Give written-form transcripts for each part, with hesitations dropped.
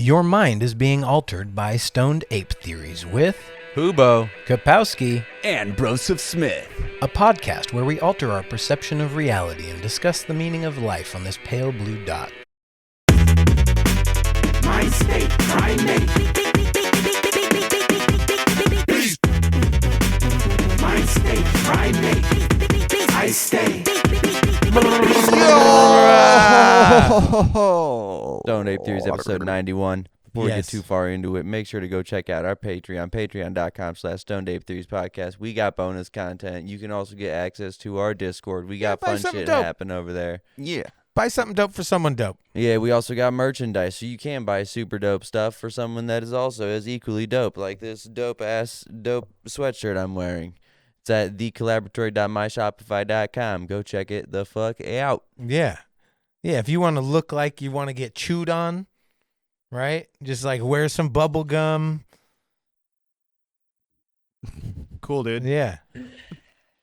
Your mind is being altered by stoned ape theories with Hubo, Kapowski, and Broseph Smith. a podcast where we alter our perception of reality and discuss the meaning of life on this pale blue dot. My state, primate. My state, primate. I stay. Stone Ape Theories episode 91. Before we get Yes. too far into it, make sure to go check out our Patreon, patreon.com/Stoned Ape Theories podcast. We got bonus content. You can also get access to our Discord. We got buy fun something shit dope. happen over there. Yeah. Buy something dope for someone dope. Yeah, we also got merchandise, so you can buy super dope stuff for someone that is also as equally dope, like this dope sweatshirt I'm wearing. It's at thecollaboratory.myshopify.com. Go check it the fuck out. Yeah. Yeah, if you want to look like you want to get chewed on, right? Just like wear some bubble gum. Cool, dude. Yeah.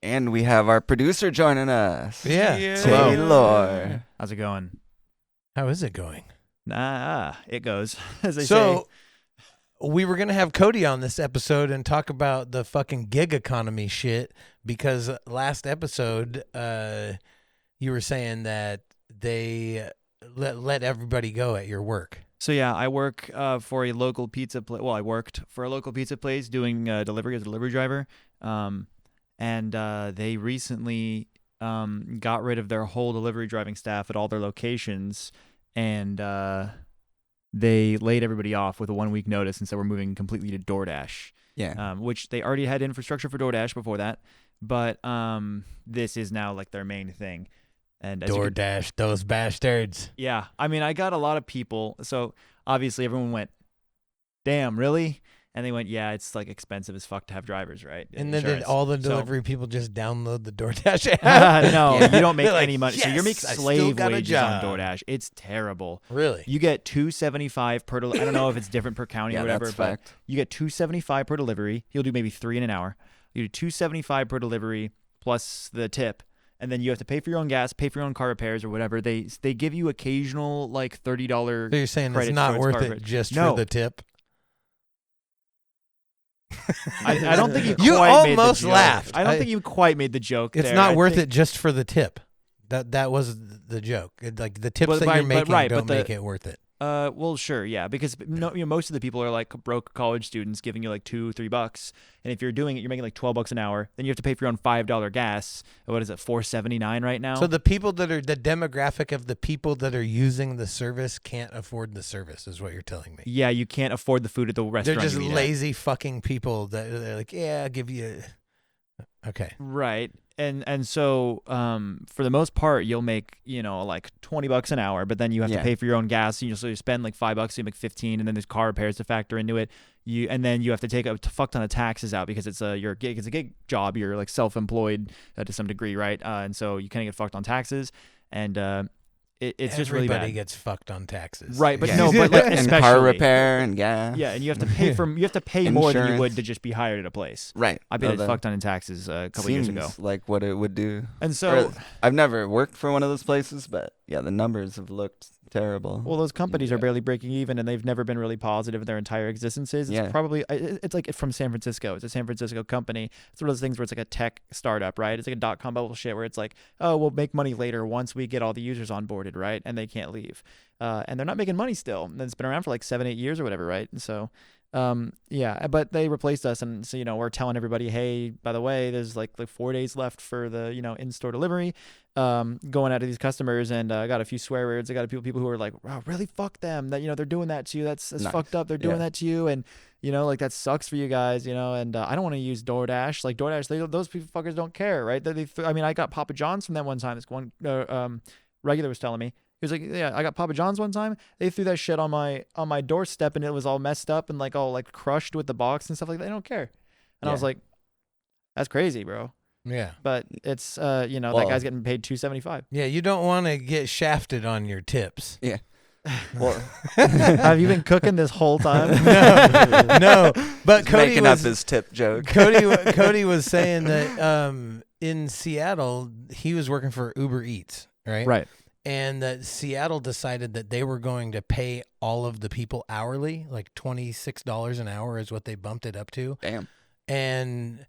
And we have our producer joining us. Yeah. Hello. Taylor. How's it going? How is it going? It goes, as they say. So we were going to have Cody on this episode and talk about the fucking gig economy shit because last episode you were saying that they let everybody go at your work. So yeah, I work for a local pizza place. Well, I worked for a local pizza place doing delivery as a delivery driver. And they recently got rid of their whole delivery driving staff at all their locations, and they laid everybody off with a 1 week notice and said we're moving completely to Doordash. Yeah. Which they already had infrastructure for Doordash before that, but this is now like their main thing. And as you can- Doordash, those bastards. yeah, I mean, I got a lot of people. So obviously everyone went, "Damn, really?" And they went, "Yeah, it's like expensive as fuck to have drivers, right?" And then did Insurance." all the So- delivery people just download the DoorDash app? no, Yeah. you don't make They're like, any money. So you're "Yes, making I still slave got a wages on job." DoorDash. It's terrible. Really? You get $2.75 per. I don't know if it's different per county Yeah, or whatever, that's but fact. you get $2.75 per delivery. He'll do maybe 3 in an hour. You do $2.75 per delivery plus the tip, and then you have to pay for your own gas, pay for your own car repairs or whatever. They give you occasional like $30. So you're saying it's credits not towards worth car it repairs. just No. for the tip? I don't think you You quite made the almost joke. laughed. I don't think you quite made the joke. It's there. not I worth think- it just for the tip. That was the joke. Like the tips But that right, you're but making right, don't but the- make it worth it. Well, sure, yeah, because most of the people are like broke college students giving you like $2-3, and if you're doing it, you're making like $12 an hour. Then you have to pay for your own $5 gas. What is it, $4.79 right now? So the people that are the demographic of the people that are using the service can't afford the service, is what you're telling me. yeah, you can't afford the food at the They're restaurant. just you eat at. lazy fucking people that they're like, yeah, I'll give you. Okay. Right. And so for the most part you'll make, like $20 an hour, but then you have to Yeah. pay for your own gas, and so you spend like $5, so you make 15, and then there's car repairs to factor into it. And then you have to take a fuck ton of taxes out because it's a gig job, you're like self-employed to some degree, right? And so you kind of get fucked on taxes, and it's just really Everybody bad. gets fucked on taxes. Right, but Yeah. no, but like and especially car repair and gas. Yeah, and you have to pay more than you Insurance. would to just be hired at a place. Right. I paid No, that fucked on in taxes a couple years ago. seems like what it would do. And so, I've never worked for one of those places, but yeah, the numbers have looked terrible. well, those companies are Yeah. barely breaking even, and they've never been really positive in their entire existences. It's Yeah. probably it's like from San Francisco. It's a San Francisco company. It's one of those things where it's like a tech startup, right? It's like a .com bubble shit where it's like, oh, we'll make money later once we get all the users onboarded, right? And they can't leave, and they're not making money still. And it's been around for like 7-8 years or whatever, right? And so. Yeah, but they replaced us, and so we're telling everybody, hey, by the way, there's like 4 days left for the in-store delivery, going out to these customers, and I got a few swear words. I got people who are like, wow, really, fuck them, that they're doing that to you. That's Nice. fucked up. They're doing Yeah. that to you, and like that sucks for you guys, and I don't want to use DoorDash. Like DoorDash, those people fuckers don't care, right? I mean, I got Papa John's from that one time. This one regular was telling me. He was like, yeah, I got Papa John's one time. They threw that shit on my doorstep, and it was all messed up and like all like crushed with the box and stuff like that. They don't care. And I was Yeah. like, that's crazy, bro. Yeah. But it's that Well- guy's getting paid $2.75. Yeah, you don't want to get shafted on your tips. Yeah. Well, Have you been cooking this whole time? No, but he's Cody making was up his tip joke. Cody was saying that in Seattle he was working for Uber Eats, right? Right. and that Seattle decided that they were going to pay all of the people hourly, like $26 an hour is what they bumped it up to. Damn. And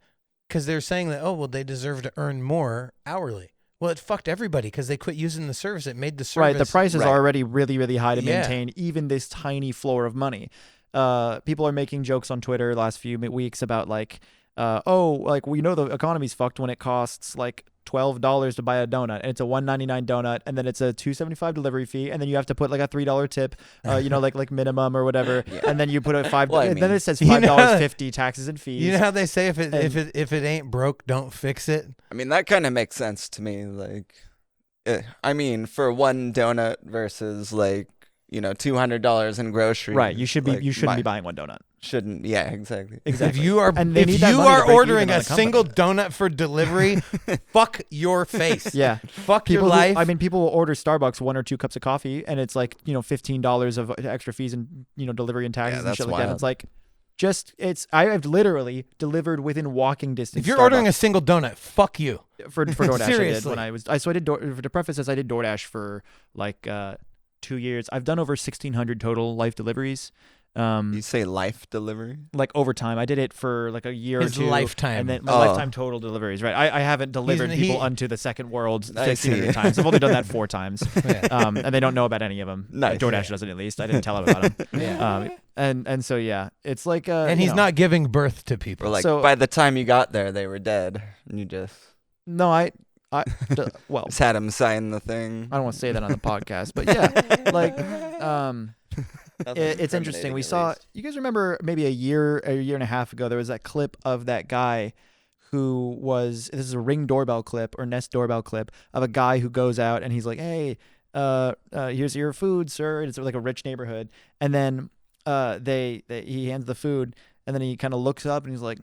because they're saying that, oh, well, they deserve to earn more hourly. Well, it fucked everybody because they quit using the service. It made the service. Right. The price is Right. already really, really high to Yeah. maintain even this tiny floor of money. People are making jokes on Twitter the last few weeks about like, like we know the economy's fucked when it costs like $12 to buy a donut, and it's a $1.99 donut, and then it's a $2.75 delivery fee, and then you have to put like a $3 tip, like minimum or whatever, and then you put a $5. Well, I and then mean, it says you know $5.50 taxes and fees. You know how they say if it ain't broke, don't fix it. I mean, that kind of makes sense to me. Like, I mean, for one donut versus like, $200 in groceries. Right. You shouldn't like, be buying one donut. Shouldn't. Yeah, exactly. Exactly. If you are And they need that you money to are break ordering even on a the company. single donut for delivery, fuck your face. Yeah. Fuck your life. People will order Starbucks 1 or 2 cups of coffee, and it's like, $15 of extra fees and, delivery and taxes and that's shit like that. wild. It's like, I have literally delivered within walking distance. If you're ordering a single donut, fuck you. for DoorDash, Seriously. to preface this, I did DoorDash for like 2 years. I've done over 1,600 total life deliveries. You say life delivery? Like over time, I did it for like a year His or two. lifetime. and then my Oh. lifetime total deliveries. Right, I haven't delivered he- people unto the second world I 1,600 see. times. I've only done that 4 times, Yeah. and they don't know about any of them. Nice. DoorDash doesn't, at least. I didn't tell them about them. Yeah. And so yeah, it's like And he's not giving birth to people. Or like So- by the time you got there, they were dead, and you just No, well, just had them sign the thing. I don't want to say that on the podcast, but yeah, like it's interesting. We saw, you guys remember maybe a year and a half ago, there was that clip of that guy who was, this is a Ring doorbell clip or Nest doorbell clip of a guy who goes out and he's like, hey, here's your food, sir. And it's like a rich neighborhood. And then he hands the food, and then he kind of looks up and he's like,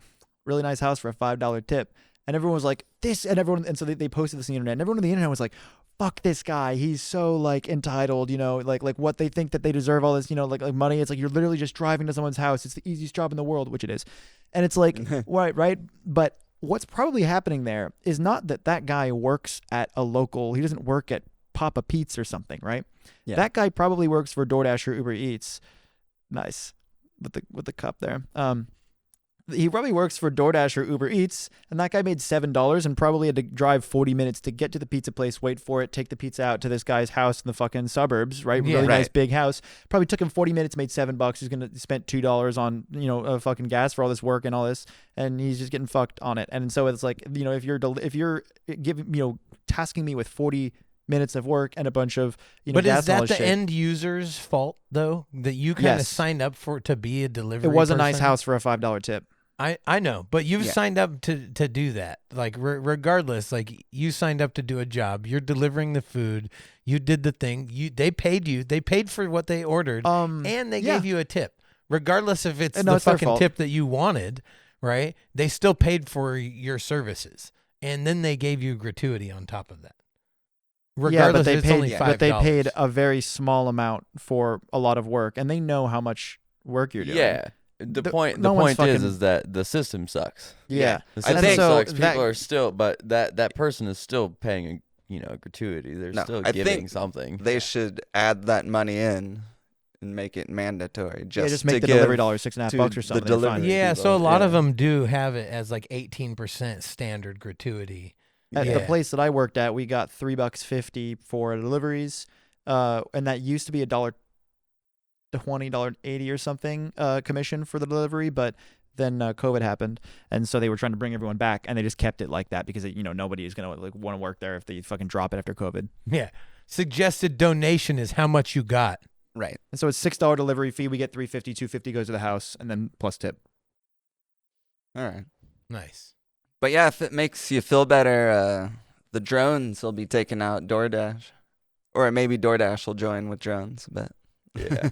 really nice house for a $5 tip. And everyone was like, and so they posted this on the internet, and everyone on the internet was like, fuck this guy. He's so like entitled, like what they think that they deserve all this, like money. It's like, you're literally just driving to someone's house. It's the easiest job in the world, which it is. And it's like, right. But what's probably happening there is not that guy works at a local, he doesn't work at Papa Pete's or something, right? Yeah. That guy probably works for DoorDash or Uber Eats. Nice. With the cup there. He probably works for DoorDash or Uber Eats, and that guy made $7 and probably had to drive 40 minutes to get to the pizza place, wait for it, take the pizza out to this guy's house in the fucking suburbs, right? Yeah. Really nice Right. big house. Probably took him 40 minutes, made $7. He's gonna spend $2 on fucking gas for all this work and all this, and he's just getting fucked on it. And so it's like, if you're giving tasking me with 40 minutes of work and a bunch of But gas is and all that this the shit. end user's fault though? That you kind of Yes. signed up to be a delivery. It was a nice person? house for a $5 tip. I know, but you've Yeah. signed up to do that. Like regardless, like you signed up to do a job. You're delivering the food. You did the thing. They paid you. They paid for what they ordered, and they yeah. gave you a tip, regardless if it's No, the it's their fucking fault. tip that you wanted. Right? They still paid for your services, and then they gave you gratuity on top of that. Regardless, if it's only $5. But they paid a very small amount for a lot of work, and they know how much work you're doing. Yeah. The point no one's point is fucking- that the system sucks. Yeah. The I system think- sucks. so that- People are still, but that person is still paying a gratuity. They're No, still I giving think something. They should add that money in and make it mandatory. Just make to the give delivery $6, $6.50 to or something. the they're fine. delivery Yeah, people. so a lot of Yeah. them do have it as like 18% standard gratuity. At Yeah. the place that I worked at, we got $3.50 for deliveries, and that used to be $1.20, $1.80 or something commission for the delivery, but then COVID happened, and so they were trying to bring everyone back, and they just kept it like that because nobody is gonna want to work there if they fucking drop it after COVID. Yeah. Suggested donation is how much you got. Right. And so it's $6 delivery fee. We get $3.50, $2.50 goes to the house, and then plus tip. All right. Nice. But yeah, if it makes you feel better, the drones will be taking out DoorDash. Or maybe DoorDash will join with drones, but Yeah.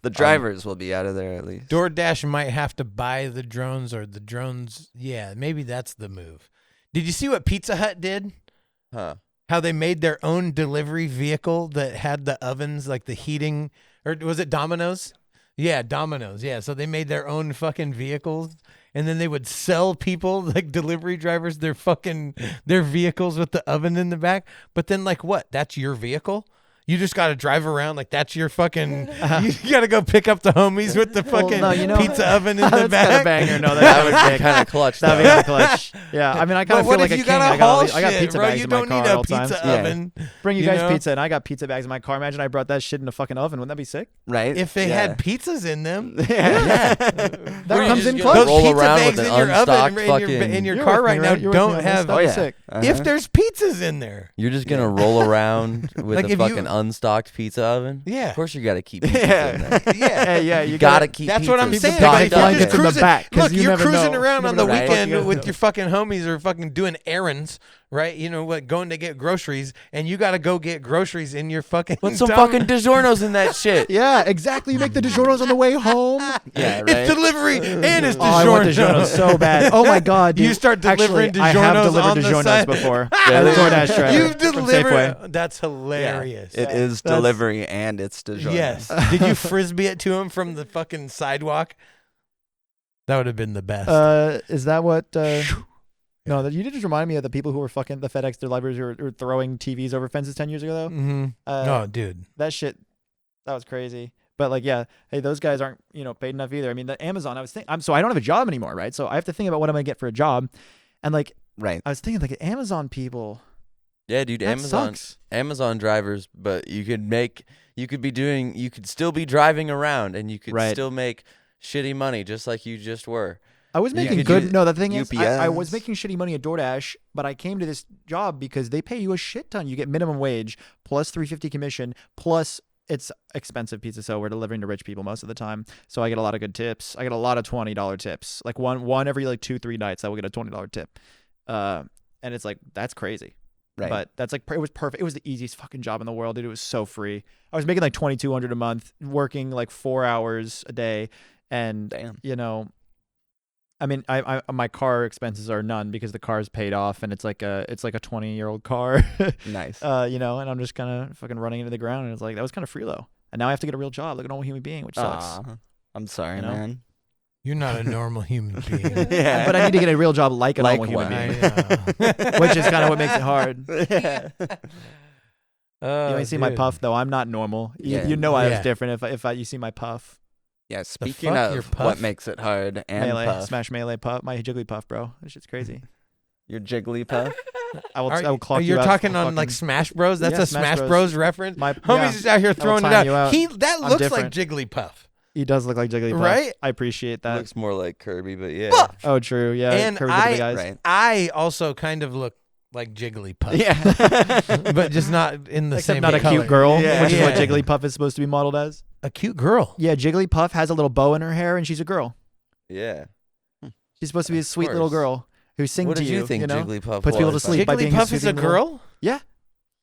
the drivers will be out of there at least. DoorDash might have to buy the drones, or the drones. Yeah, maybe that's the move. Did you see what Pizza Hut did? Huh. How they made their own delivery vehicle that had the ovens, like the heating, or was it Domino's? Yeah, Domino's. Yeah, so they made their own fucking vehicles, and then they would sell people, like delivery drivers, their vehicles with the oven in the back. But then, like, what? That's your vehicle? You just got to drive around like that's your fucking. You got to go pick up the homies with the fucking no, you know- pizza oven in the That's kind of back. banger. No, That would that's be kind of clutch. That'd be though. kind of clutch. Yeah, I mean, I kind But of what feel if like a you king. got I a got, haul all these, I got shit, pizza bro? bags You in my don't car need at a all times. pizza Yeah. oven. Bring you guys know? pizza, and I got pizza bags in my car. Imagine I brought that shit in a fucking oven. Wouldn't that be sick? Right? If they had pizzas in them. yeah. That Or you comes just in go clutch. Those roll pizza around bags with in an your oven unstocked in your fucking- in your You're car with me, right now right? You're with me don't on this. have. That'd Oh be yeah. sick. If there's pizzas in there. You're just gonna roll around with Like a if you- fucking unstocked pizza oven? Yeah. Of course you gotta keep pizzas in there. Yeah. Hey, yeah, You gotta keep That's pizzas what I'm Keep saying. the Like, big if you're blankets just in the cruising, back, 'cause look, you you're never cruising know. around You on the never know what the fuck weekend you're gonna with do. your fucking homies or fucking doing errands, right? You know what? Going to get groceries, and you got to go get groceries in your fucking. Put some dumb- fucking DiGiorno's in that shit. Yeah, exactly. You make the DiGiorno's on the way home. Yeah, right. It's delivery and it's Oh, I want DiGiorno. DiGiorno's so bad. Oh my god, dude. You start delivering Actually, I have DiGiorno's delivered on the DiGiorno's side. before. Yeah, As a they- DoorDash driver You've from delivered. Safeway. That's hilarious. It is That's- delivery and it's DiGiorno. Yes. Did you frisbee it to him from the fucking sidewalk? That would have been the best. Is that what? No, that you did just remind me of the people who were fucking the FedEx delivers who were throwing TVs over fences 10 years ago. Though Mm-hmm. No, dude. that shit, that was crazy. But like, yeah, hey, those guys aren't paid enough either. I mean, the Amazon. So I don't have a job anymore, right? So I have to think about what I'm gonna get for a job, and like Right. I was thinking like Amazon people. Yeah, dude, That sucks. Amazon drivers, but you could still be driving around and you could Right. still make shitty money just like you just were. I was You making could good. use No, the thing is, I was UPS. making shitty money at DoorDash, but I came to this job because they pay you a shit ton. You get minimum wage plus $3.50 commission plus it's expensive pizza, so we're delivering to rich people most of the time. So I get a lot of good tips. I get a lot of $20 tips, like one every like 2-3 nights. I will get a $20 tip, and it's like that's crazy. Right. But that's like it was perfect. It was the easiest fucking job in the world, dude. It was so free. I was making like $2,200 a month, working like 4 hours a day, and Damn. I mean, I my car expenses are none because the car's paid off and it's like a 20-year-old car. Nice. And I'm just kind of fucking running into the ground, and it's like that was kind of free though. And now I have to get a real job like a normal human being, which sucks. Aw, I'm sorry, You know? man. You're not a normal human being. Yeah. But I need to get a real job like a Like normal human one. being, I which is kind of what makes it hard. Yeah. You only see my puff though. I'm not normal. Yeah. You know I was Yeah. different if you see my puff. Yeah. Speaking fuck, your of puff? what makes it hard and Melee, puff, smash melee puff, my Jigglypuff, bro. This shit's crazy. your Jigglypuff. I will clock you You're out talking for on like fucking- Smash Bros. That's Yeah, a Smash Smash Bros. Bros. reference. My Homie's yeah, just out here will throwing it time you out. out. That I'm looks like different. Jigglypuff, he does look like Jigglypuff. right? I appreciate that. Looks more like Kirby, but yeah. Oh, true. Yeah. And Kirby's the big eyes. Right. I also kind of look like Jigglypuff, Yeah. but just not in the Except same. not a color. cute girl, Yeah. which is what Yeah. Jigglypuff is supposed to be modeled as. A cute girl. Yeah, Jigglypuff has a little bow in her hair, and she's a girl. Yeah. She's supposed to be a Of sweet little course. girl who sings What to did you think know? Jigglypuff Puts people to was? sleep by being a Jigglypuff is a soothing little- girl. Yeah,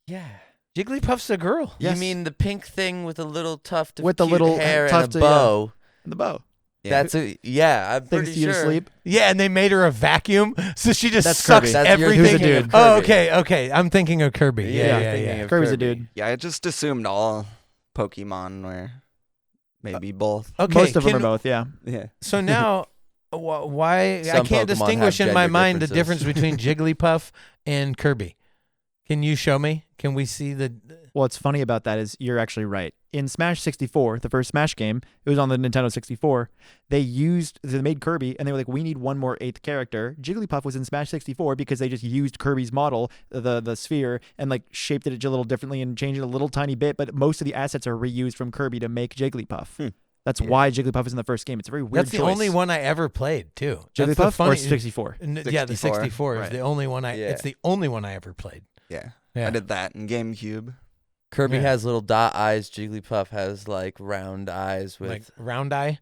Yeah. Jigglypuff's a girl. Yes. You mean the pink thing with a little tuft of With the cute little hair tuft and a of- yeah. bow? the bow. That's I'm Things pretty to you sure. to sleep. Yeah, and they made her a vacuum, so she just That's sucks Kirby. That's- you're everything. thinking of Oh, Kirby. okay. I'm thinking of Kirby. Yeah, Yeah. thinking of Kirby's a Kirby. dude. Yeah. I just assumed all Pokemon were maybe both. Okay, Most of them are can- both. Yeah. Yeah. So now, why Some I can't Pokemon distinguish have in my gender mind the differences. difference between Jigglypuff and Kirby. Can you show me? Can we see the? What's funny about that is you're actually right. In Smash 64, the first Smash game, it was on the Nintendo 64. They made Kirby, and they were like, we need one more 8th character. Jigglypuff was in Smash 64 because they just used Kirby's model, the sphere, and like shaped it a little differently and changed it a little tiny bit. But most of the assets are reused from Kirby to make Jigglypuff. That's why Jigglypuff is in the first game. It's a very weird That's the choice. only one I ever played too. That's the Jigglypuff or funny- 64. Yeah, the 64 is Right. the only one Yeah. It's the only one I ever played. Yeah. Yeah. I did that in GameCube. Kirby Yeah. has little dot eyes. Jigglypuff has like round eyes with. Like round eye.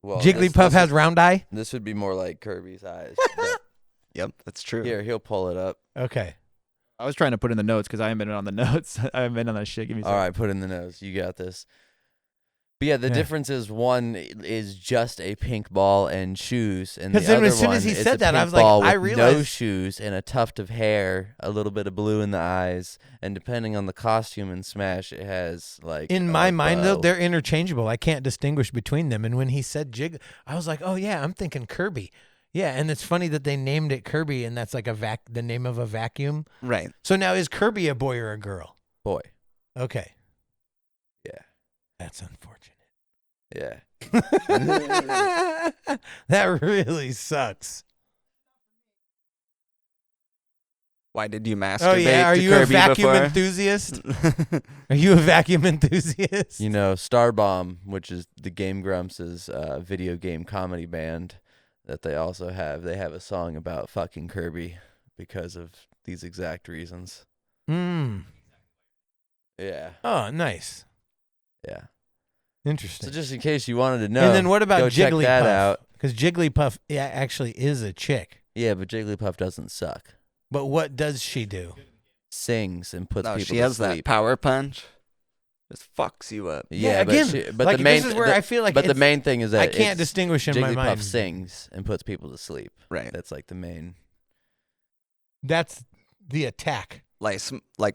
well, Jigglypuff has round eye. This would be more like Kirby's eyes. but Yep, that's true. here, he'll pull it up. Okay. I was trying to put in the notes because I haven't been on the notes. I haven't been on that shit. Give me a All second. right, put in the nose. You got this. But yeah, the Yeah. difference is one is just a pink ball and shoes, and 'Cause the then other as soon as one he is said a that, I pink was like, ball I with no realized- shoes and a tuft of hair, a little bit of blue in the eyes, and depending on the costume in Smash, it has like. In a my mind, though, bow. they're interchangeable. I can't distinguish between them. And when he said Jig, I was like, oh yeah, I'm thinking Kirby. Yeah, and it's funny that they named it Kirby, and that's like the name of a vacuum. Right. So now is Kirby a boy or a girl? boy. Okay. Yeah. That's unfortunate. Yeah. That really sucks. Why did you masturbate Oh yeah, are to you a Kirby vacuum before? enthusiast? Are you a vacuum enthusiast? You know, Starbomb, which is the Game Grumps' video game comedy band that they also have. They have a song about fucking Kirby because of these exact reasons. Hmm. Yeah. Oh, nice. Yeah. Interesting. So just in case you wanted to know, and then what about go check that Jigglypuff? out. Because Jigglypuff actually is a chick. Yeah, but Jigglypuff doesn't suck. But what does she do? Sings and puts No, people she to has sleep. that power punch. Just fucks you up. Yeah, again, but like the main this is where I feel like but the it's- main thing is that I can't it's distinguish in my Jigglypuff mind. sings and puts people to sleep. Right. That's like the main. That's the attack. Like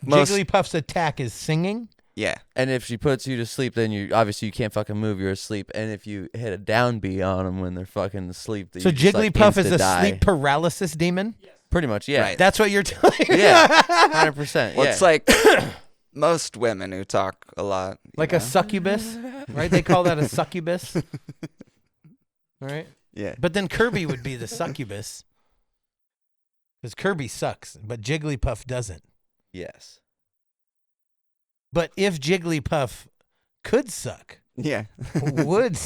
most. Jigglypuff's attack is singing. Yeah. And if she puts you to sleep, then you can't fucking move. You're asleep. And if you hit a down B on them when they're fucking asleep, So you just, like, Jigglypuff is a insta-die. sleep paralysis demon. Pretty much, yeah. Right. That's what you're telling me. Yeah, 100%. Well, yeah. it's like most women who talk a lot. you Like know? a succubus, right? They call that a succubus. Right? Yeah. But then Kirby would be the succubus. Because Kirby sucks, but Jigglypuff doesn't. Yes. But if Jigglypuff could suck, Yeah. would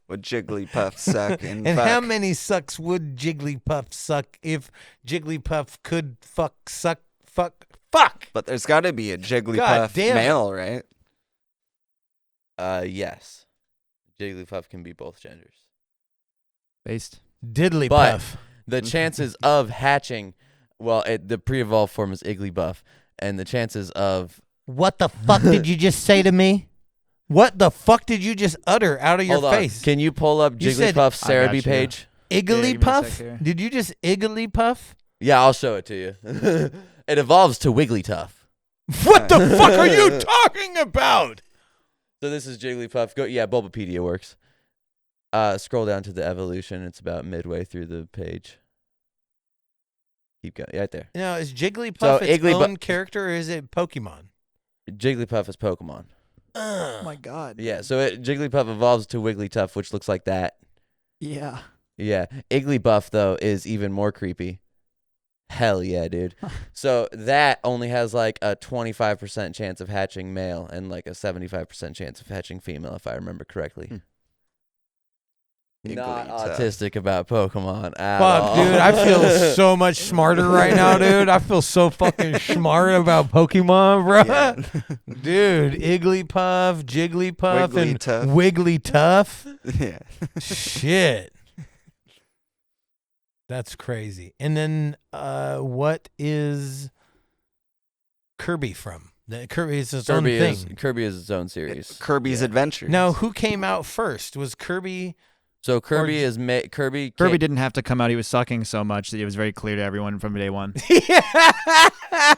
Would Jigglypuff suck and and fuck? how many sucks would Jigglypuff suck if Jigglypuff could fuck? But there's got to be a Jigglypuff God damn it. male, right? Yes. Jigglypuff can be both genders. Based. Diddlypuff. The chances of hatching, well, the pre-evolved form is Igglybuff, and the chances of What the fuck did you just say to me? What the fuck did you just utter out of your hold on. face? Can you pull up You said- Jigglypuff's I got Cerebi you. page? give me a sec Igglypuff? here. Did you just Igglypuff? Yeah, I'll show it to you. It evolves to Wigglytuff. What the fuck are you talking about? So this is Jigglypuff. Bulbapedia works. Scroll down to the evolution. It's about midway through the page. Keep going. Right there. Now, is Jigglypuff So its Igglybuff- own character or is it Pokemon? Jigglypuff is Pokemon. Oh my god. Yeah, so Jigglypuff evolves to Wigglytuff, which looks like that. Yeah. Yeah. Igglybuff, though, is even more creepy. Hell yeah, dude. So that only has like a 25% chance of hatching male and like a 75% chance of hatching female, if I remember correctly. Not Igglytuff. autistic about Pokemon at Fuck, all. dude, I feel so much smarter right now, dude. I feel so fucking smart about Pokemon, bro. Yeah. Dude, Igglypuff, Jigglypuff, and Wigglytuff. Wigglytuff. Yeah. Shit. That's crazy. And then what is Kirby from? Kirby is its own thing. Kirby is its own series. Kirby's Adventures. Now, who came out first? Was Kirby... So Kirby is Kirby. Kirby didn't have to come out. He was sucking so much that it was very clear to everyone from day one.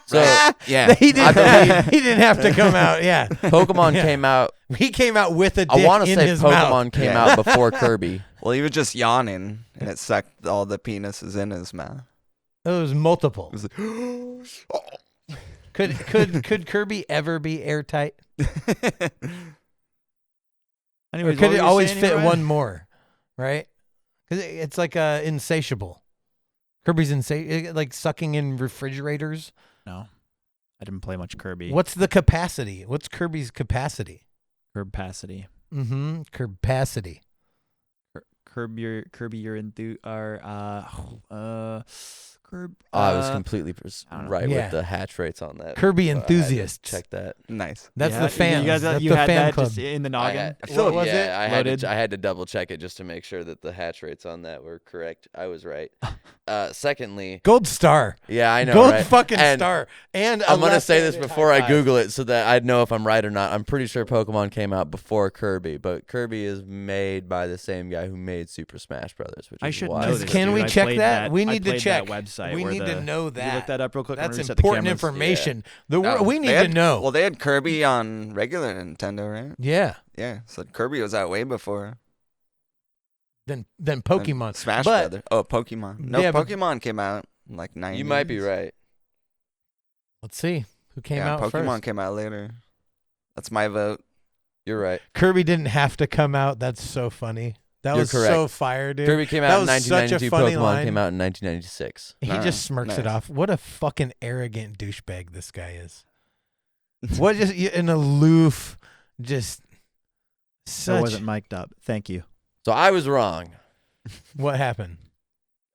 So yeah, he didn't have to come out. Yeah, Pokemon Yeah. came out. he came out with a dick I want to in say his Pokemon mouth. came Yeah. out before Kirby. Well, he was just yawning, and it sucked all the penises in his mouth. It was multiple. It was like, Could Kirby ever be airtight? Or Anyways, could what it were you always saying, fit Ryan? one more? Right? Because it's like insatiable. Kirby's like sucking in refrigerators. No, I didn't play much Kirby. What's the capacity? What's Kirby's capacity? Capacity? Mm-hmm. Capacity. Curb your Curb. I was completely I don't know. right Yeah. with the hatch rates on that. Kirby I had to enthusiasts. check that. nice. That's Yeah, the fan. You guys, That's you the had fan that club. just in the noggin. What was it? I Loaded? had to double check it just to make sure that the hatch rates on that were correct. I was right. Secondly, Gold star. yeah, I know, Gold right? fucking And star. And I'm gonna say this left-handed before I high five. Google it so that I'd know if I'm right or not. I'm pretty sure Pokemon came out before Kirby, but Kirby is made by the same guy who made Super Smash Brothers. Which I is should wild. know this. Can dude. we I check played that? We I need to played check. that website. We where need to know Can you that. look that up real quick. That's We're gonna set the important cameras. information. Oh, We need they to had- know. Well, they had Kirby on regular Nintendo, right? Yeah. Yeah. So Kirby was out way before Then Pokemon. Smash But- Brothers. Oh, Pokemon. No, Yeah, but- Pokemon came out in like 90s. You might be right. Let's see. Who came yeah, out Pokemon first? came out later. That's my vote. You're right. Kirby didn't have to come out. That's so funny. That You're was correct. so fire, dude. Kirby came That out in was such a 1992. funny Pokemon line. came out in 1996. He just smirks it nice. off. What a fucking arrogant douchebag this guy is. What just an aloof, just I such. wasn't mic'd up. Thank you. So I was wrong. What happened?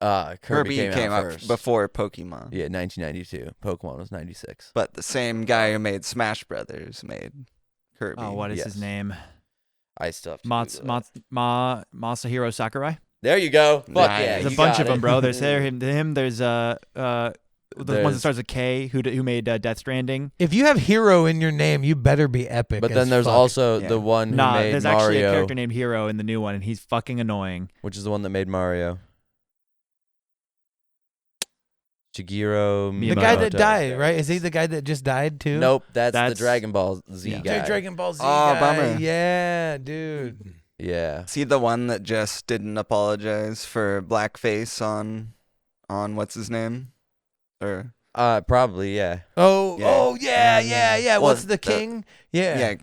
Kirby came out up first. before Pokemon. Yeah, 1992. Pokemon was 96. But the same guy who made Smash Brothers made Kirby. Oh, what is Yes. his name? I still have to Google that. Masahiro Sakurai. There you go. Fuck Nice. yeah. There's you a bunch got of them, it. bro. There's him. There's the one that There's- starts with K, who made Death Stranding. If you have hero in your name, you better be epic. But as then there's fuck. also Yeah. the one who Nah, made there's actually a Mario, character named Hero in the new one, and he's fucking annoying. which is the one that made Mario. Shigeru The the Miyamoto. guy that died, right? Is he the guy that just died too? Nope, that's the That's- Dragon Ball Z yeah. guy. Dragon Ball Z Oh, guy. bummer. Yeah, dude. Yeah. See the one that just didn't apologize for blackface on what's his name? Or Probably, yeah. Oh, Yeah. oh yeah. Well, What's the king? yeah,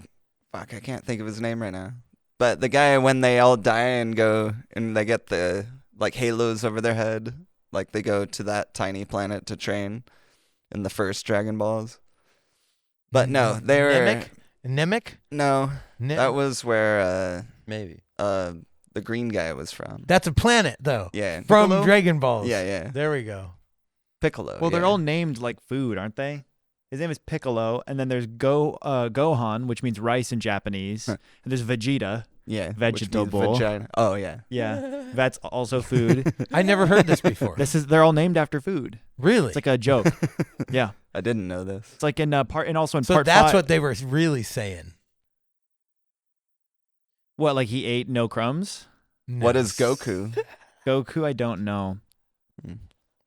fuck, I can't think of his name right now. But the guy when they all die and go and they get the like halos over their head, like they go to that tiny planet to train in the first Dragon Balls. But no, they were Namek? no. That was where Maybe. the green guy was from. That's a planet though. Yeah, From Piccolo? Dragon Balls. Yeah. There we go. Piccolo. Well, they're yeah. all named like food, aren't they? His name is Piccolo, and then there's Gohan, which means rice in Japanese, and there's Vegeta. yeah which means vegetable. vagina. Oh yeah. Yeah, that's also food. I never heard this before. They're all named after food. Really? It's like a joke. Yeah, I didn't know this. it's like in part, and also in so part that's 5. what they were really saying. What, like he ate no crumbs? What is Nice. Goku? Goku, I don't know.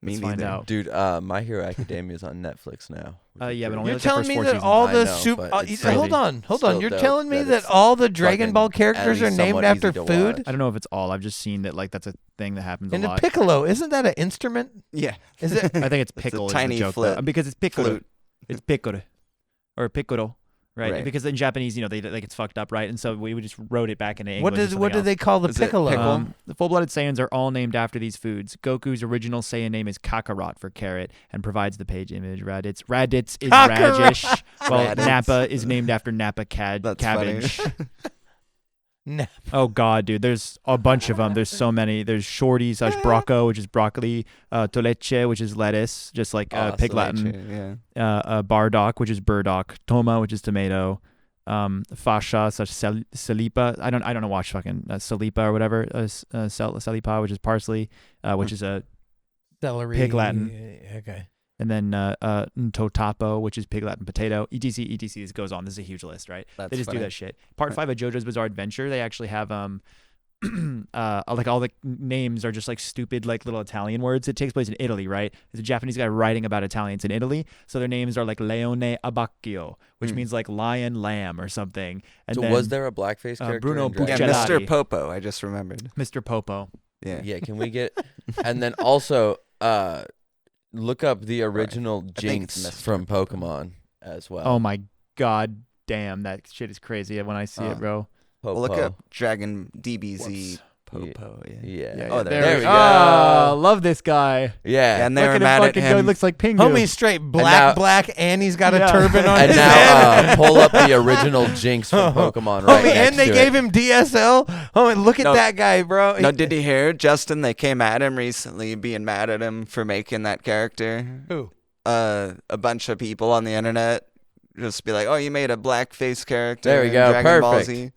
Me Let's find neither. out. Dude, My Hero Academia is on Netflix now. which is Yeah, but pretty only You're like the telling first me 4 that seasons. all I the know, super. but it's Hold crazy. on. Still You're dope telling me that that it's all the Dragon fucking Ball at characters are least named somewhat after easy to food? watch. I don't know if it's all. I've just seen that like that's a thing that happens And a the lot. piccolo, isn't that an instrument? Yeah. Is it? I think it's a pickle. tiny is the joke, flute. though. Because it's piccolo. Flute. It's piccolo, or piccolo, right? Right. Because in Japanese, they like it's fucked up, right? And so we just wrote it back into English. What do they call the Is it piccolo? pickle? The full-blooded Saiyans are all named after these foods. Goku's original Saiyan name is Kakarot for carrot and provides the page image. Raditz is Kakarot. radish, while Raditz. Nappa is named after Nappa That's cabbage. funny. Nah. Oh God, dude, there's a bunch of them. There's so many. There's shorty / brocco, which is broccoli, toleche, which is lettuce, just like pig Latin. Yeah. Bardock, which is burdock, toma, which is tomato, fascia / salipa. I don't watch fucking salipa or whatever. Salipa, which is parsley, which is a Celery. Pig Latin. Okay. and then totapo, which is pig Latin potato. etc. This goes on. This is a huge list, right? That's They just funny. do that shit. Part 5 of JoJo's Bizarre Adventure, they actually have like all the names are just like stupid like little Italian words. It takes place in Italy, right? There's a Japanese guy writing about Italians in Italy, so their names are like Leone Abbacchio, which means like lion, lamb, or something. And So then, was there a blackface character? Bruno in Dragon Yeah, Ball? Gelati. Mr. Popo. I just remembered. Mr. Popo. Yeah. Yeah, can we get? And then also, look up the original think it's Jinx Mr. from Pokemon as well. Oh my god damn, that shit is crazy when I see it, bro. Popo. Well, look up Dragon DBZ Whoops. Popo. Yeah. Yeah. Oh, there we go. Oh, love this guy. Yeah. And they Look were at him mad at fucking go. He him. looks like Pingu. Homie, straight now- black, and he's got a Yeah. turban on And his now head. pull up the original Jinx from Pokemon right Homie, next and they to gave it. him DSL. Homie, look at No. that guy, bro. No, did you hear, Justin? They came at him recently, being mad at him for making that character. Who? A bunch of people on the internet just be like, "Oh, you made a blackface character." There we in go, Dragon Ball perfect. Z."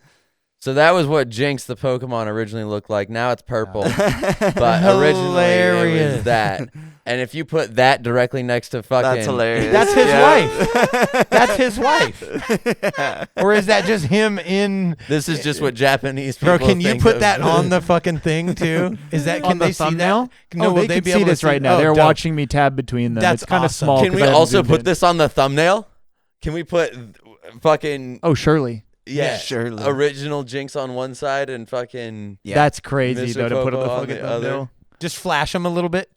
So that was what Jinx the Pokemon originally looked like. Now it's purple. But originally it Hilarious. was that. And if you put that directly next to fucking That's hilarious. That's his wife. That's his wife. Or is that just him in? This is just what Japanese people Bro, can you think put of. that on the fucking thing too? Is that, can On the they see thumbnail? that? No, oh, will they can be see able to this right now. Oh, They're dope. watching me tab between them. That's it's kind of awesome. small. Can 'cause we I haven't also zoomed put in. this on the thumbnail? Can we put fucking Oh, surely. yeah, surely. original Jinx on one side and fucking Yeah. That's crazy, Mr. though, to put on the Popo on fucking the other. thumbnail. Just flash him a little bit.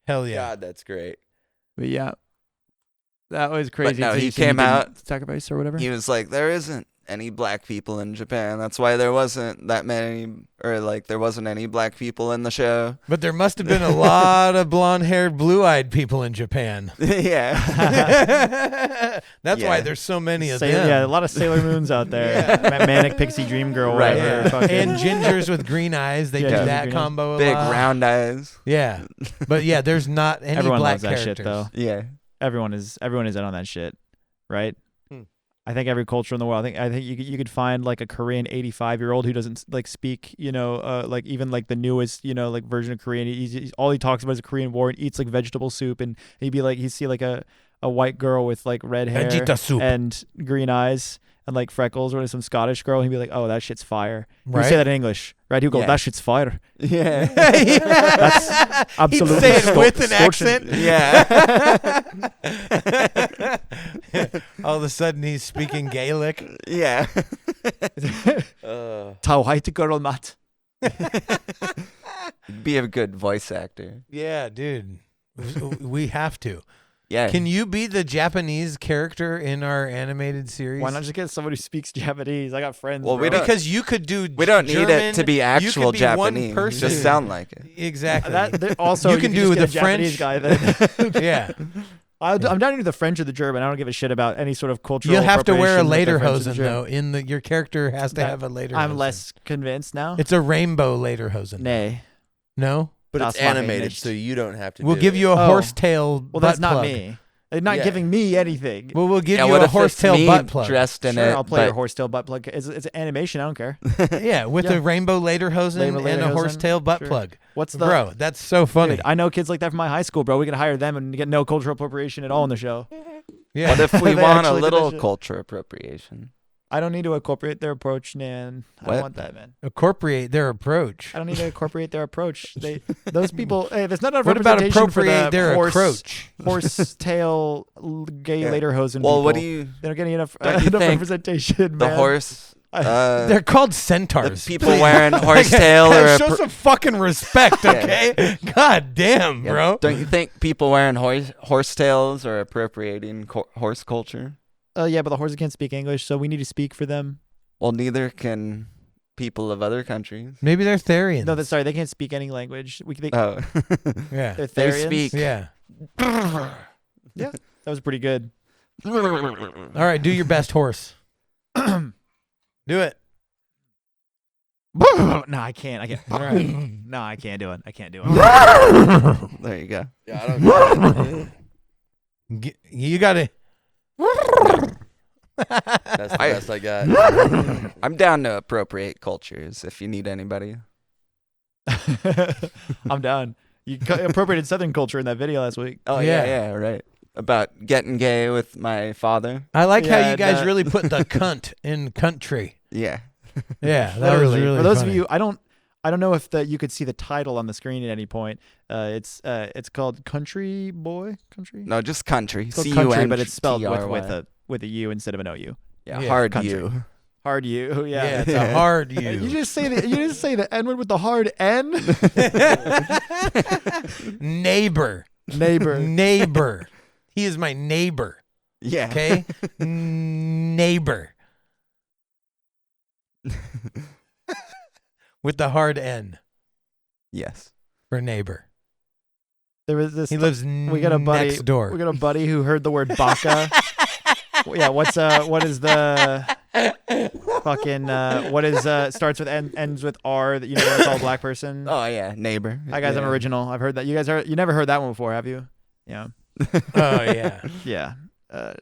Hell yeah. God, that's great. But yeah, That was crazy. no, So he you said came didn't out- sacrifice or whatever. He was like, there isn't any black people in Japan. That's why there wasn't that many, or like there wasn't any black people in the show. But there must have been a lot of blonde-haired, blue-eyed people in Japan. Yeah. That's Yeah. why there's so many of Sailor- them. Yeah, a lot of Sailor Moons out there. Manic Pixie Dream Girl, Right. whatever. Yeah. Fucking- And gingers with green eyes. They Yeah, do gingers that with green eyes. combo a Big lot. round eyes. Yeah. But yeah, there's not any Everyone black loves that characters. shit though. Yeah. Everyone is in on that shit, right? Hmm. I think every culture in the world. I think you could find like a Korean 85-year-old who doesn't like speak, like even like the newest, like version of Korean. He's all he talks about is Korean War and eats like vegetable soup, and he'd see like a white girl with like red hair Vegeta soup. and green eyes and like freckles, or some Scottish girl. And he'd be like, "Oh, that shit's fire." He'd Right? say that in English, right? He'd go, Yeah. "That shit's fire." Yeah. That's absolutely He'd say it with an scorching. accent. Yeah. All of a sudden, he's speaking Gaelic. Yeah. Tau haite girl mat. Be a good voice actor. Yeah, dude. We have to. Yeah. Can you be the Japanese character in our animated series? Why not just get someone who speaks Japanese? I got friends. Well, we bro. don't- Because you could do. we don't need it to be You actual could be one Japanese. person. Just sound like it. Exactly. Also, You can just do get a the Japanese French- guy. Then. yeah. I'm down to do the French or the German. I don't give a shit about any sort of cultural. You'll have to wear a appropriation with the French or lederhosen the German. though. Your character has to That- have a lederhosen. I'm less convinced now. It's a rainbow lederhosen. Nay. No. But it's Das mache ich animated, nicht. so you don't have to. We'll do give it. you a Oh. horsetail. Well, butt that's not plug. me. They're not Yeah. giving me anything. Well, we'll give Yeah, you what a if it's horsetail me butt plug. dressed in Sure, it? I'll play your but- horsetail butt plug. It's animation. I don't care. Yeah, with Yeah. a rainbow lederhosen Rainbow and a lederhosen, horsetail butt sure. plug. What's the Bro, that's so funny. Dude, I know kids like that from my high school, bro. We can hire them and get no cultural appropriation at all in the show. Yeah. What if we They want a actually did that little shit. culture appropriation? I don't need to incorporate their approach, man. I What? don't want that, man. Incorporate their approach. I don't need to incorporate their approach. Those people. Hey, there's not enough What about representation for appropriate the their horse, approach? horsetail gay Yeah. lederhosen people. Well, what do you? They don't get enough, don't you enough think representation, The man. horse. They're called The centaurs. people wearing horsetail Guys, or show some fucking respect, okay? God damn, bro. Don't you think people wearing horsetails are appropriating horse culture? Yeah, but the horses can't speak English, so we need to speak for them. Well, neither can people of other countries. Maybe they're Therians. No, sorry, they can't speak any language. Oh. yeah. They're They Therians. speak. Yeah. That was pretty good. All right, do your best horse. Do it. No, I can't. All right. No, I can't do it. I can't do it. There you go. Yeah, I don't. You got to. That's the best I got. I'm down to appropriate cultures if you need anybody. I'm down. You appropriated Southern culture in that video last week. Oh, Yeah. yeah, right. About getting gay with my father. I like how Yeah, you guys that- really put the cunt in country. Yeah. Yeah, that was really For those funny. of you, I don't know if you could see the title on the screen at any point. It's called Country Boy. Country. No, just country. It's called C-U-N-T-R-Y. country, but it's spelled with a U instead of an OU. Yeah, Yeah, hard country. U. Hard U. Yeah, Yeah. it's a hard You U. just say the N word with the hard N. Neighbor. Neighbor. Neighbor. He is my neighbor. Yeah. Okay? Neighbor. With the hard N Yes. for neighbor. There was this. He lives we got a buddy. next door. We got a buddy who heard the word Baka. Yeah. What is the fucking what is starts with N, ends with R that that's all black person. Oh, yeah. Neighbor. That guy's an Yeah. original. I've heard that. You never heard that one before, have you? Yeah. Oh, yeah. Yeah.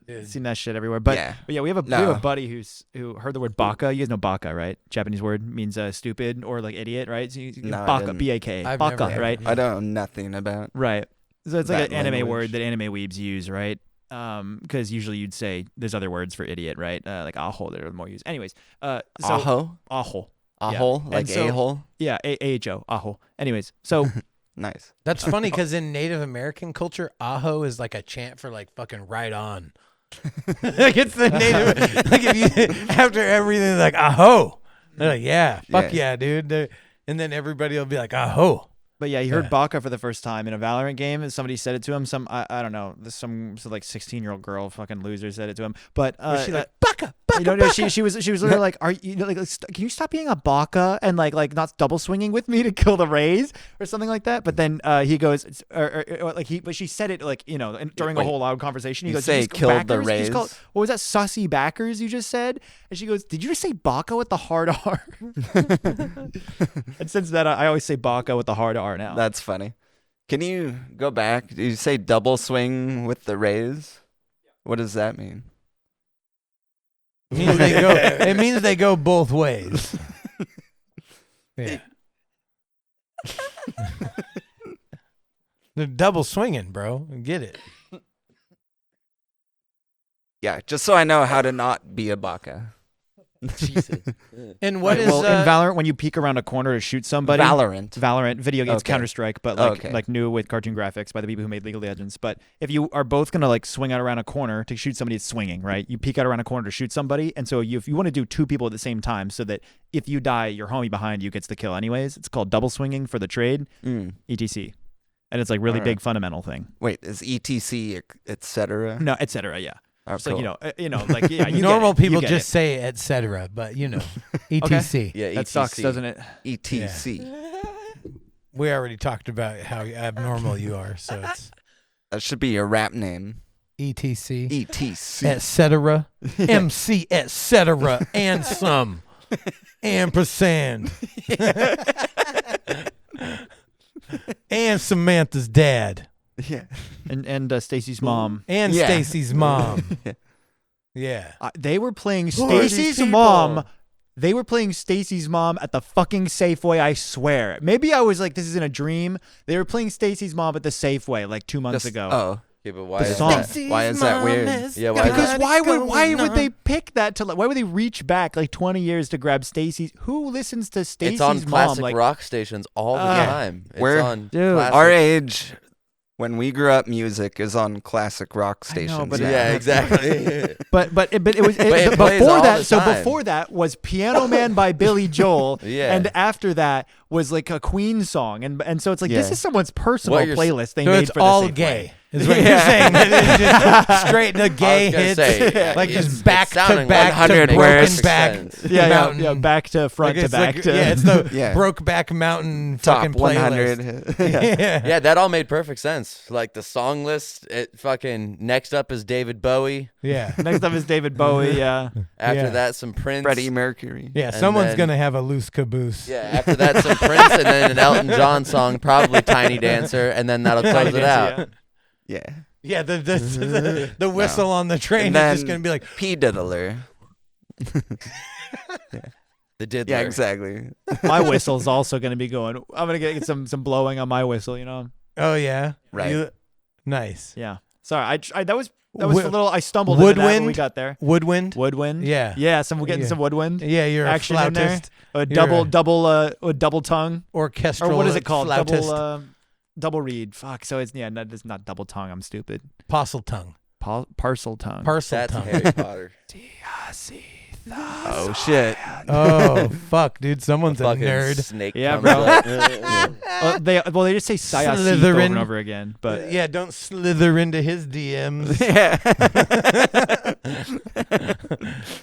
Dude. Seen that shit everywhere. But yeah. yeah, we have a No. buddy who heard the word baka. You guys know baka, right? Japanese word means stupid or like idiot, right? So No, I baka, didn't. B-A-K, I've baka, never- right? I don't know nothing about. Right. So it's like That an anime language. word that anime weebs use, right? Because usually you'd say there's other words for idiot, right? Like aho that are more used. Anyways, so Aho? aho, Aho? And Like so- a-hole? yeah, A-H-O, aho. Anyways, so Nice. That's funny because in Native American culture, aho is like a chant for like fucking right on. Like it's the Native, like if you, after everything, like aho. They're like, yeah, fuck yeah, dude. And then everybody will be like, aho. But yeah, he heard Yeah. Baka for the first time in a Valorant game, and somebody said it to him. I don't know, some like 16-year-old girl, fucking loser, said it to him. But Was she like Baka, Baka, you know, no, Baka? she was literally like, "Are you like, can you stop being a Baka and like not double swinging with me to kill the Rays or something like that?" But then he goes, but she said it like during a Wait, whole loud conversation. He you goes, say "You just- killed the backers? You just Rays? what was that, sussy backers you just said?" And she goes, "Did you just say Baka with the hard R?" And since then, I always say Baka with the hard R now. That's funny. Can you go back? Did you say double swing with the Rays? What does that mean? It means they go both ways. Yeah. They're double swinging, bro. Get it. Yeah, just so I know how to not be a Baka. Jesus. And what Right, is well, in Valorant, when you peek around a corner to shoot somebody, Valorant. video games, Okay. Counter-Strike, but Okay. like new with cartoon graphics by the people who made League of Legends. But if you are both gonna like swing out around a corner to shoot somebody, it's swinging, right? You peek out around a corner to shoot somebody, and so if you want to do two people at the same time, so that if you die, your homie behind you gets the kill anyways. It's called double swinging for the trade, etc. And it's like really Alright. big fundamental thing. Wait, is ETC etc.? No, etc. Yeah. Oh, Just cool. like like yeah. You normal get it. You people get just it. say etc. But etc. Yeah, That sucks, doesn't it? ETC. We already talked about how abnormal you are, so it's That should be your rap name. etc. ETC. etc. MC etc. and some ampersand. And Samantha's dad. Yeah. And Stacy's mom. And Yeah. Stacy's mom. Yeah. They were playing Who are these Stacy's people? mom. They were playing Stacy's mom at the fucking Safeway, I swear. Maybe I was like, this is in a dream. They were playing Stacy's mom at the Safeway like 2 months ago. Oh. Yeah, but why The is song. that? Why is that weird? Yeah, why is Because that? why would they pick that to why would they reach back like 20 years to grab Stacy's? Who listens to Stacy's It's on mom? classic Like, rock stations all the Yeah. time. It's We're- on Dude. classic- Our age, when we grew up, music is on classic rock I know, stations. but- now. Yeah, exactly. but it was But it plays before all that. the So time. before that was Piano Man by Billy Joel, Yeah. and after that was like a Queen song, and so it's like this Yeah. is someone's personal What you're s- playlist they So made it's for all the Safeway. gay. Is what you're saying. It's just straight the gay I was gonna hits. say, like it's- just back it's sounding to back like to 100 broken words. back. Yeah, mountain. yeah, back to front Like to it's back like, to. yeah, it's the Yeah. broke back mountain Top fucking playlist. 100. Yeah. Yeah, that all made perfect sense. Like the song list, it fucking next up is David Bowie. Yeah. Next up is David Bowie. Yeah, After Yeah. that, some Prince. Freddie Mercury. Yeah, And someone's then- gonna have a loose caboose. Yeah, after that, some Prince, and then an Elton John song, probably Tiny Dancer, and then that'll close it out. Yeah. Yeah, the whistle on the train And is just then- gonna be like, P. Diddler. The Diddler. Yeah, exactly. My whistle's also going to be going. I'm going to get some blowing on my whistle. You know. oh yeah, Right. Nice. Yeah. Sorry, that was a Wi- little. I stumbled into that when we Woodwind? got there. Woodwind. Woodwind. Yeah. Yeah. We're getting Yeah. some woodwind. Yeah, you're Action a in there? flautist, A You're double tongue. orchestral. Or what is it called? Flautist. Double reed. Fuck. So it's it's not double tongue. I'm stupid. Parcel tongue. Parcel tongue. Parcel That's tongue. Harry Potter. Oh, shit. Oh fuck, dude! Someone's a Fucking nerd. snake Yeah, comes bro. up. They just say Sayasith over Slytherin. and over again. But Yeah, don't slither into his DMs. Yeah.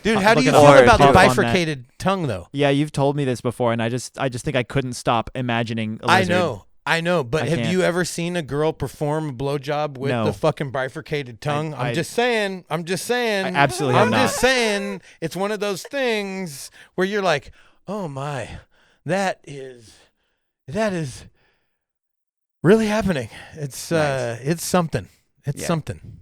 Dude, how do you Look feel at about the Pop on that. bifurcated tongue, though? yeah, you've told me this before, and I just think I couldn't stop imagining. A lizard. I know, but I have can't. you ever seen a girl perform a blowjob with No. the fucking bifurcated tongue? I- I'm just saying. I absolutely have I'm not. just saying. It's one of those things where you're like, oh my, that is really happening. It's Nice. it's something. It's Yeah. something.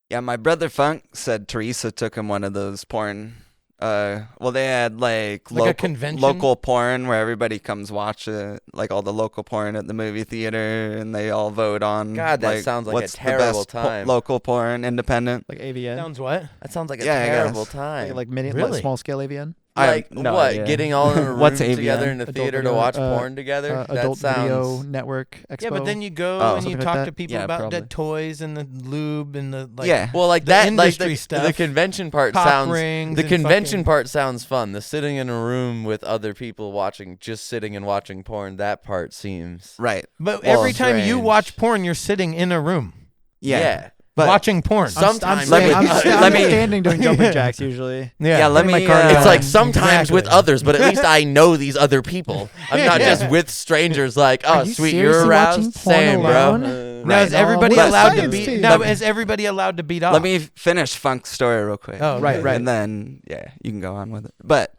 Yeah, my brother Funk said Teresa took him one of those porn. Well, they had Like a local convention? local porn where everybody comes watch it, like all the local porn at the movie theater, and they all vote on. God, that sounds like a what's the terrible best time. local porn, independent. Like AVN. Sounds what? That sounds like a Yeah, I terrible guess. time. Like mini, Really? small scale AVN. I Like have no what? idea. Getting all in a room What's together AVN? in a Adult theater to Video, watch porn together? That Adult Video sounds. Network Expo. Yeah, but then you go Oh. and you Something like talk that? to people Yeah, about probably. the toys and the lube and the like. Yeah. Well, like The that, industry like the stuff, convention part cock sounds. rings The and convention fucking- part sounds fun. The sitting in a room with other people watching, just sitting and watching porn. That part seems. Right. But Well, every time you strange. watch porn, you're sitting in a room Yeah. But watching porn. Sometimes Let me- I'm let me- standing doing jumping jacks usually. yeah, let Putting me. my card It's down. like sometimes with Exactly. others, but at least I know these other people. I'm not Yeah. just with strangers. Like, oh, Are you sweet, you're seriously aroused. watching porn Same, alone? bro. Now is everybody But allowed to science beat? team. Now is everybody allowed to beat off? Let me finish Funk's story real quick. Oh, Right, right. And then you can go on with it. But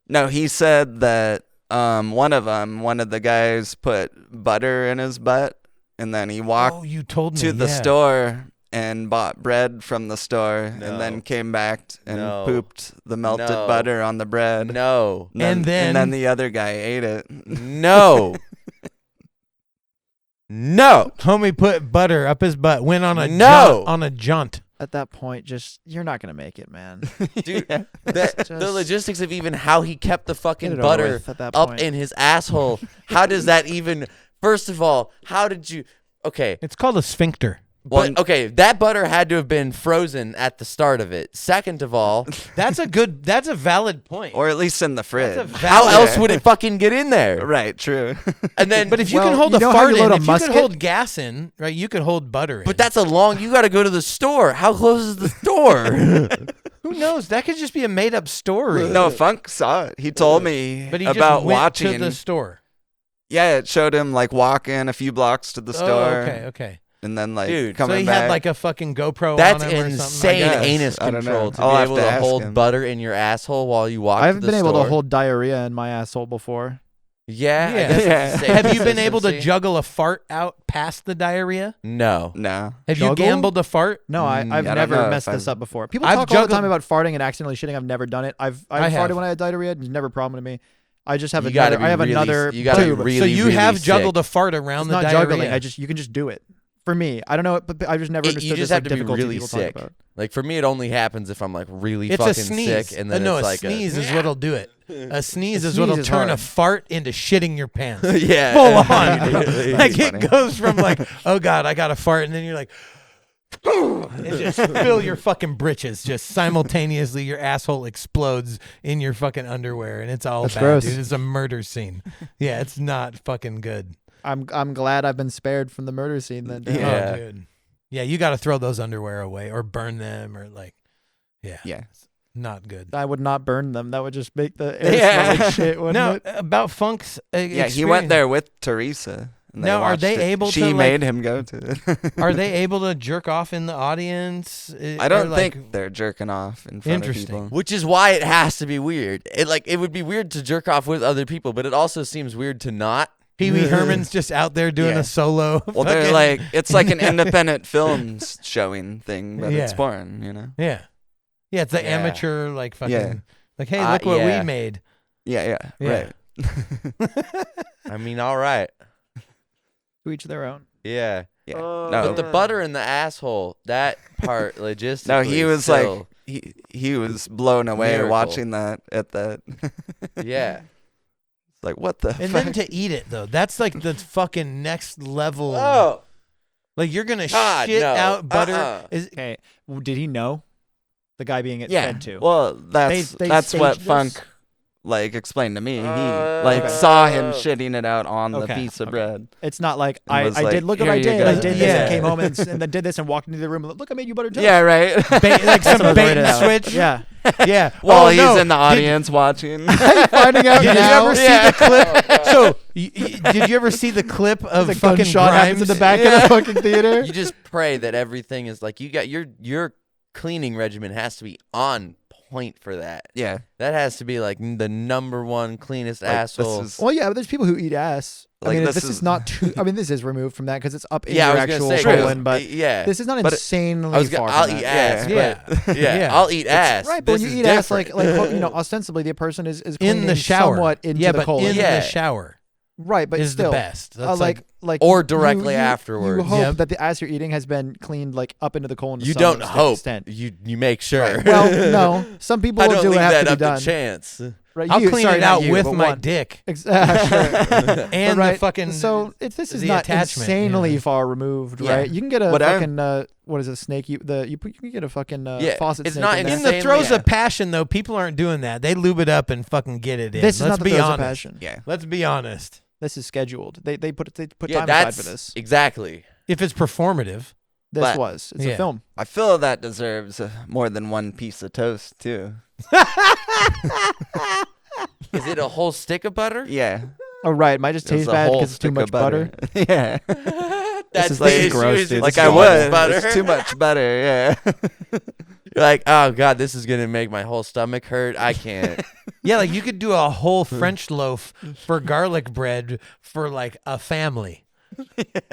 no, he said that one of the guys put butter in his butt, and then he walked Oh, you told me to the yeah. store and bought bread from the store, No. and then came back and No. pooped the melted No. butter on the bread. No. And then- the other guy ate it. No. No. Homie put butter up his butt. Went on a No. jaunt, on a jaunt. At that point, just you're not gonna make it, man. Dude, Yeah. the Just logistics of even how he kept the Get fucking it over butter with at that up point. in his asshole. How does that even? First of all, how did you? Okay, It's called a sphincter. but okay, that butter had to have been frozen at the start of it. Second of all, That's a valid point. Or at least in the fridge. That's a how valid- else would it fucking get in there? Right, true. And then, But if you Well, can hold you a know how fart you in, load a if you musket? can hold gas in, right, you could hold butter in. but that's a long. You got to go to the store. How close is the store? who knows? That could just be a made up story. No, Funk saw it. He told me but he about just went watching. to the store. Yeah, it showed him like walking a few blocks to the store, Okay. and then like Dude, So coming he back. had like a fucking GoPro That's on him or insane something. I guess. anus I don't control know. to I'll be have able to to ask hold him. butter in your asshole while you walk. I've to the been able store. to hold diarrhea in my asshole before. Yeah. I Yeah. guess it's Yeah. the same Have you been able to consistency. juggle a fart out past the diarrhea? No. No. Have you Juggle? gambled a fart? No, I've I don't never know messed if this I've- up before. People I've talk all the time juggled- about farting and accidentally shitting. I've never done it. I've I have. farted when I had diarrhea. It's never a problem to me. I just have You gotta another. be I have really- another. you gotta be tube. really, so you really have sick. juggled a fart around It's the not diarrhea. juggling. You can just do it. For me, I don't know, but I just never understood You just this have like, to be difficulty really people sick. talk about. Like for me, it only happens if I'm like really It's fucking a sneeze. sick, and then no, it's a like sneeze is what'll do it. A sneeze A is what'll sneeze is turn a hard. fart into shitting your pants. yeah, Full on. immediately. Like it funny. goes from like, oh god, I got a fart, and then you're like, and just fill your fucking britches. Just simultaneously, your asshole explodes in your fucking underwear, and it's all That's bad, gross. dude. It's a murder scene. Yeah, it's not fucking good. I'm glad I've been spared from the murder scene then. Dan. Yeah. Oh, dude. Yeah, you got to throw those underwear away or burn them or like, yeah, Yeah. not good. I would not burn them. That would just make the air Yeah. smell like shit, wouldn't No, it? about Funk's Yeah, he went there with Teresa. and they Now, are watched they it. able She to, like- made him go to it. Are they able to jerk off in the audience? I don't Or, like, think they're jerking off in front of Interesting. people. Which is why it has to be weird. It would be weird to jerk off with other people, but it also seems weird to not. Pee Wee Herman's just out there doing Yeah. a solo. Well, they're fucking- like it's like an independent films showing thing, but it's Yeah. porn, you know. yeah, it's the Yeah. amateur like fucking Yeah. like, hey, look what yeah. we made. Yeah, Yeah. right. I mean, all right. To each their own. Yeah. Yeah. But No. the butter in the asshole, that part logistically. No, he was still- like he was blown away Miracle. watching that at that. yeah. It's like what the And fuck? then to eat it though, that's like the fucking next level. Oh, Like you're gonna God, shit no. out butter. Uh-uh. Is Okay, did he know? The guy being yeah. fed to. Well, that's They that's what staged this? Funk like explained to me. He Okay. saw him shitting it out on the Okay, piece of okay. bread. It's not like And I was did like, look what "Here I you did. go." I did this Yeah. and came home and then did this and walked into the room and look, I made you butter toast. Yeah, right. like some That's what I was bait worried and about. switch? Yeah. Yeah. While Oh, he's no. in the audience watching. Finding out Did you now. ever see Yeah. the clip? So, did you ever see the clip of the fucking gunshot happens in Grimes? the back of the fucking theater. You just pray that everything is like you got your cleaning regimen has to be on point for that. Yeah. That has to be like the number one cleanest Like, this asshole. is- Well, yeah, but there's people who eat ass. I Like, mean, this this is is- not too. I mean, this is removed from that because it's up in yeah, I your was actual gonna say, colon, but yeah, this is not But it- insanely I was far I'll from eat that. ass. Yeah. But, yeah, Yeah. I'll eat ass. Right, but when This you is eat ass, different. like ostensibly the person is in cleaning the shower. somewhat into yeah, the but colon. in Yeah. the shower Right, but is still, the best. That's like Or you- directly you afterwards. You hope Yep. that the ass you're eating has been cleaned like up into the colon. To you some don't hope. extent. You make sure. Well, no, some people I will don't do leave what has that to be up done. to chance. Right, I'll you- clean sorry, it not out you, with but my one. dick Sure. and Right, the fucking. So this is the not attachment, insanely yeah. far removed, Yeah. right? You can get a What I'm- fucking what is a snake? You can get a fucking Yeah, faucet it's snake not in there. in the insanely- throes yeah. of passion, though, people aren't doing that. They lube it up and fucking get it in. This is Let's not the be throes of honest. passion. Yeah. Let's be honest. This is scheduled. They put Yeah, time aside that's for this. exactly. If it's performative, This but- was. It's Yeah. a film. I feel that deserves more than one piece of toast too. Is it a whole stick of butter? Yeah. Oh right, it might just It's taste a bad whole because it's too stick much of butter. Yeah. That's is- the this is issue. gross, is dude. it's Like This I too is much would. butter. It's too much butter. Yeah. You're like, oh god, this is gonna make my whole stomach hurt. I can't. yeah, like you could do a whole French loaf for garlic bread for like a family.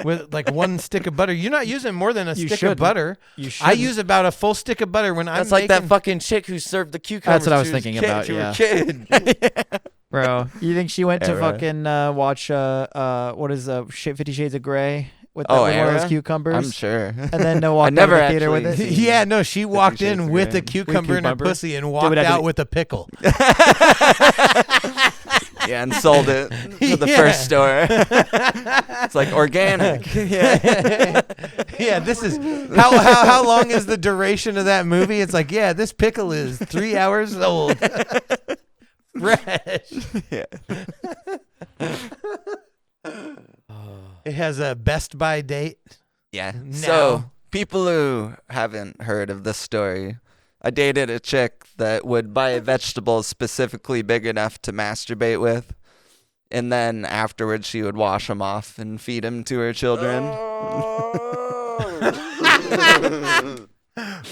With like one stick of butter. You're not using more than a You stick shouldn't. of butter. You should. I use about a full stick of butter when I'm That's like that making- fucking chick who served the cucumbers. That's what I was to his thinking kid- about, to her yeah. kid. Bro, you think she went to Era. fucking watch what is 50 Shades of Grey with Oh, one of those Era? cucumbers? I'm sure. And then walked out never of the theater with actually it. seen- Yeah, no, she walked Shades in of with Grey. a cucumber in her cucumber? pussy and would walked have to out be- with a pickle. Yeah, and sold it to the Yeah. first store. It's like organic. Yeah, this is how long is the duration of that movie? It's like, yeah, this pickle is 3 hours old. Fresh. Yeah. It has a Best By date. Yeah. Now. So, people who haven't heard of this story, I dated a chick that would buy vegetables specifically big enough to masturbate with, and then afterwards she would wash them off and feed them to her children.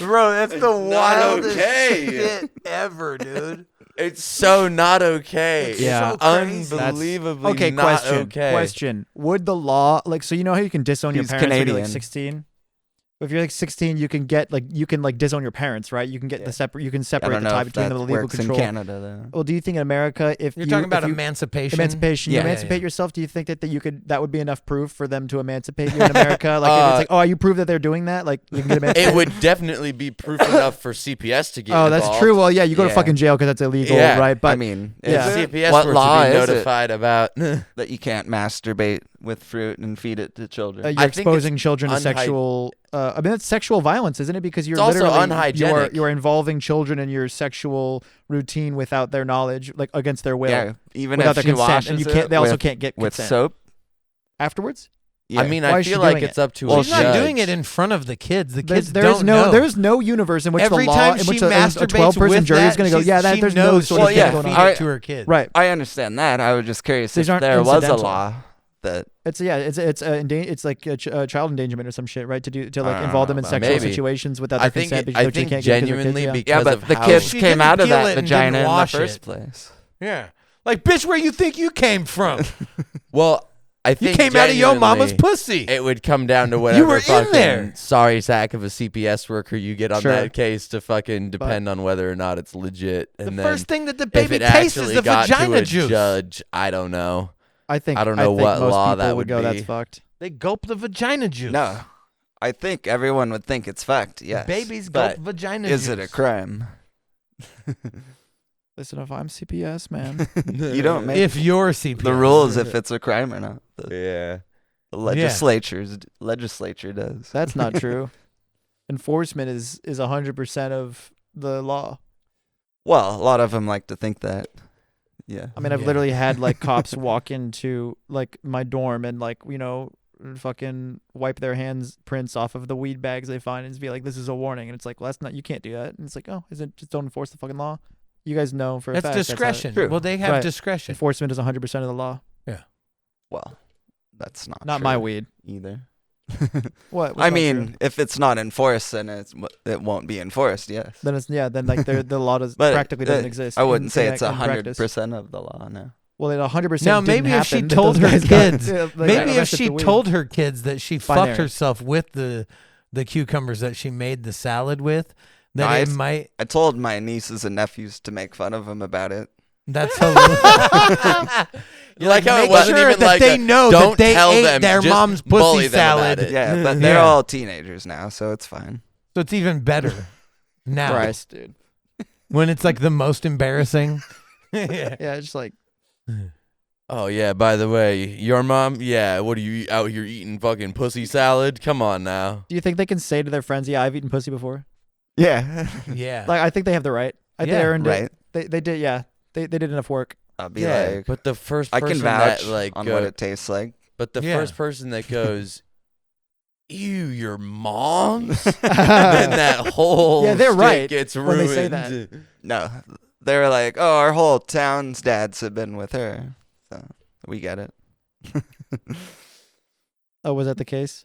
Bro, that's the Not wildest okay. shit ever, dude. It's so not okay. Yeah. It's so crazy. unbelievably Okay, not question. okay. Question. Would the law so you know how you can disown your He's parents when you're Canadian. like 16? If you're like 16, you can get disown your parents, right? You can get you can I separate don't the know tie if between that the legal works control. in Canada, though. Well, do you think in America if You're you talking about if you, emancipation. emancipation, Yeah. you emancipate yourself, do you think that you could that would be enough proof for them to emancipate you in America? Like if it's like, oh, you prove that they're doing that, like you can get emancipated. It would definitely be proof enough for CPS to get Oh, that's involved. true. Well, yeah, you go to Yeah. fucking jail because that's illegal, Yeah. right? But I mean, Yeah. If CPS what were law to be is it notified about that you can't masturbate with fruit and feed it to children? you're I think exposing it's children to unhy- sexual. I mean, that's sexual violence, isn't it? Because you're It's also literally unhygienic. You're involving children in your sexual routine without their knowledge, like against their will, Yeah, even without if their she consent, washes and you it can't. They also with, can't get with consent soap. afterwards. Yeah. I mean, Why I is she feel like doing it's it? up to Well, a She's not doing judge. it in front of the kids. The There's, kids there's don't no know. there's no universe in which Every the law time in she which a masturbates 12-person with jury is that, going to go, she's- yeah, that she there's no knows sort she's of yeah, thing gonna going feed on. it to her kid. Right. I understand that. I was just curious These if aren't there was a incidental. law that. It's it's like child endangerment or some shit, right? To I like don't involve know them in about sexual maybe. situations without I their think consent. I because they think can't get because genuinely their kids, because Yeah, of but the how kids She came didn't out of peel that it and vagina didn't in the wash first it. place. Yeah. Like, bitch, where you think you came from? Well, I You think came out of your mama's genuinely pussy. It would come down to whatever were in fucking there. sorry sack of a CPS worker you get on Sure. that case to fucking depend on whether or not it's legit. The And then first thing that the if baby it tastes is actually the got to vagina a juice. judge, I don't know. I think I don't know what most law people that would would go. be. That's fucked. They gulp the vagina juice. No, I think everyone would think it's fucked. Yes, Babies gulp but vagina is juice. it a crime? Listen, if I'm CPS, man, You don't make If you're CPS. the rules if it's a crime or not. Yeah. The legislature does. that's not true. Enforcement is 100% of the law. Well, a lot of them like to think that. Yeah. I mean, I've Yeah. literally had like cops walk into like my dorm and like fucking wipe their hands prints off of the weed bags they find and just be like, "This is a warning," and it's like, "Well, that's not. You can't do that." And it's like, "Oh, is it just don't enforce the fucking law?" You guys know for a That's fact how discretion. True. Well, they have Right. discretion. enforcement is 100% of the law. Well, that's not Not true my weed. either. What? What's I not mean, true? if it's not enforced, then it won't be enforced. Yes. Then it's then like the law does But practically doesn't exist. I wouldn't say in it's in practice. 100% of the law. No. Well, it 100%. Now, didn't maybe if she happen that told those her guys got, kids- like, Maybe if arrested she for weed. told her kids that she fucked Binary. herself with the cucumbers that she made the salad with, then No, it might. I told my nieces and nephews to make fun of him about it. That's hilarious. You like how Make it wasn't sure even that like they a, know don't that they tell ate them, their just mom's bully pussy them about salad. it. Yeah, but they're Yeah. all teenagers now, so it's fine. So it's even better now Christ, dude. when it's like the most embarrassing. Yeah. Yeah, just like Oh yeah, by the way, your mom, yeah, what are you out here eating fucking pussy salad? Come on now. do you think they can say to their friends, "Yeah, I've eaten pussy before"? Yeah. Yeah. Like I think they have the right. I think Yeah, they earned right. it. They did. Yeah, they did enough work. I'll be Yeah, like, but the first I person can vouch that like on go- what it tastes like. but the Yeah. first person that goes, "Ew, your mom's," then yeah, that whole they're shtick right gets when ruined. they say that. No, they were like, oh, our whole town's dads have been with her, so we get it. Oh, was that the case?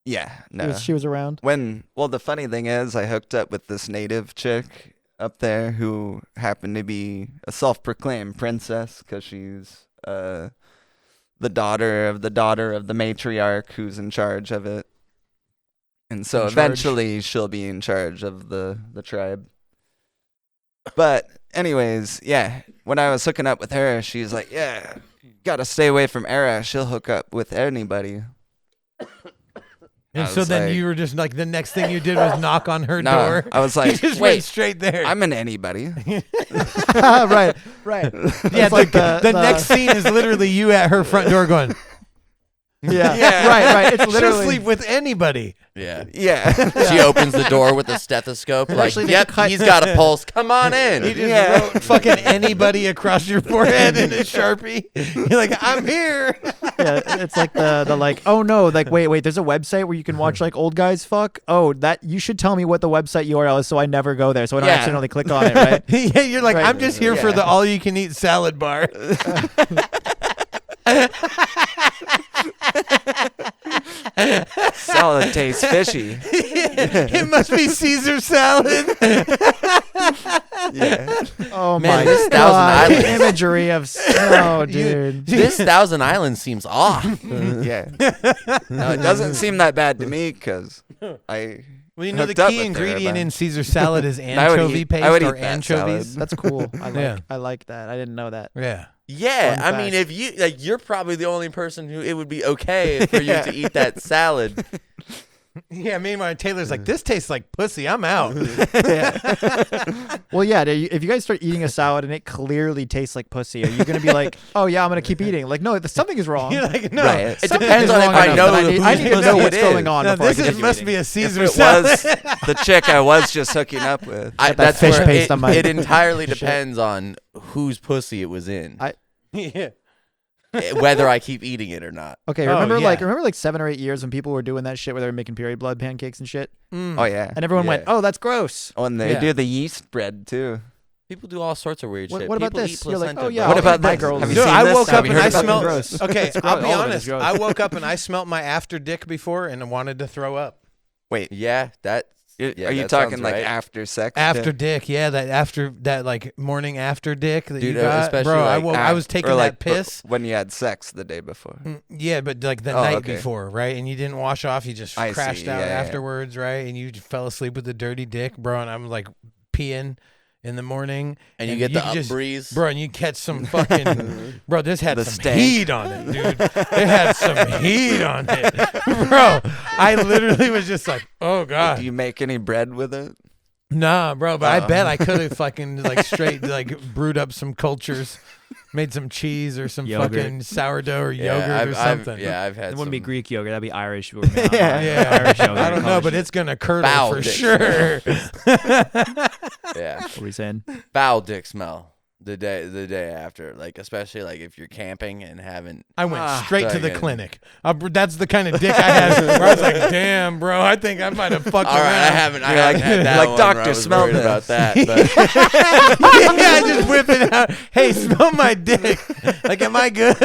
Yeah, no. She was around. Well, the funny thing is, I hooked up with this native chick up there who happened to be a self-proclaimed princess because she's the daughter of the matriarch who's in charge of it. And so In charge. eventually she'll be in charge of the tribe. But anyways, yeah, when I was hooking up with her, she's like, yeah, gotta stay away from Era. She'll hook up with anybody. And I so was then like- you were just like, the next thing you did was knock on her No, door. I was You like, just went wait, straight there. I'm an anybody. Right, right. yeah, It's like the next scene is literally you at her front door going, Yeah, Yeah. right. It's she'll literally. sleep with anybody. Yeah. Yeah. She opens the door with a stethoscope. Like, Actually, they yep, cut- he's got a pulse. Come on He in. just Yeah. wrote fucking anybody across your forehead in a Sharpie. You're like, I'm here. Yeah, it's like the like. Oh no, like wait. There's a website where you can watch like old guys fuck. Oh, that you should tell me what the website URL is so I never go there, so I don't Yeah. accidentally click on it. Right. Yeah, you're like, Right. I'm just here for Yeah. the all-you-can-eat salad bar. Salad tastes fishy. It must be Caesar salad. Yeah. Oh Man, my this god, Thousand the Islands. imagery of oh dude. This Thousand Islands seems off. Yeah. No, it doesn't seem that bad to me because I. Well, you know, the hooked up key with her, ingredient but- in Caesar salad is I would anchovy eat- paste I would or eat that anchovies. salad. That's cool. Yeah. I like that. I didn't know that. Yeah. Yeah, Fun I mean, fact. if you like, you're probably the only person who it would be okay for you to eat that salad. Yeah, meanwhile, Taylor's like, this tastes like pussy. I'm out. Well, yeah. If you guys start eating a salad and it clearly tastes like pussy, are you gonna be like, oh yeah, I'm gonna keep eating? Like, no, something is wrong. You're like, no. Right. It something depends is on if wrong I enough know that whose I need to pussy know it what's is. going on No, before I this continue must eating. be a If Caesar it salad. was the chick I was just hooking up with. that That's fish where paste on my it entirely shit. depends on whose pussy it was in, Yeah. whether I keep eating it or not. Okay, Oh, remember yeah. like 7 or 8 years when people were doing that shit where they were making period blood pancakes and shit, Oh yeah. and everyone went, Yeah. oh, that's gross. Oh, and they Yeah. do the yeast bread too. People do all sorts of weird shit. What about People this? Eat You're like, placenta, oh yeah, bro. What I'll about eat my this? girls. Have you Dude, seen I this? woke Have up you and heard I about smelled. gross. Okay, It's I'll gross. be All of it is honest. gross. I woke up and I smelled my after dick before and wanted to throw up. Wait, Yeah, that. Yeah, are you that talking sounds like right. after sex? After dick? dick, yeah, that like morning after dick that Dude, you got, especially bro. like I was Or taking like that piss. when you had sex the day before. Yeah, but like the Oh, night okay. before, right? And you didn't wash off. You just I crashed see, out yeah, yeah. afterwards, right? And you fell asleep with the dirty dick, bro. And I'm like peeing in the morning, And you get the could up just, breeze. bro. And you catch some fucking, bro. This had The some stank. heat on it, dude. It had some heat on it, bro. I literally was just like, oh god, Do you make any bread with it? nah, bro. But I Oh. bet I could have fucking like straight like brewed up some cultures. Made some cheese or some Yogurt. fucking sourdough or Yeah, yogurt or something. I've had. It wouldn't be some Greek yogurt. That'd be Irish. Yeah, Irish yogurt. I don't know, college but shit. it's gonna curdle Foul for dick sure. Yeah, What were we saying? foul dick smell the day after, like especially like if you're camping and haven't. I went straight to the fucking- clinic. That's the kind of dick I had. Where I was like, "Damn, bro, I think I might have fucked All right, I around." haven't You're like- had that like, one "Doctor, where I was smell worried this." about that. But Yeah, I just whip it out. Hey, smell my dick. Like, am I good?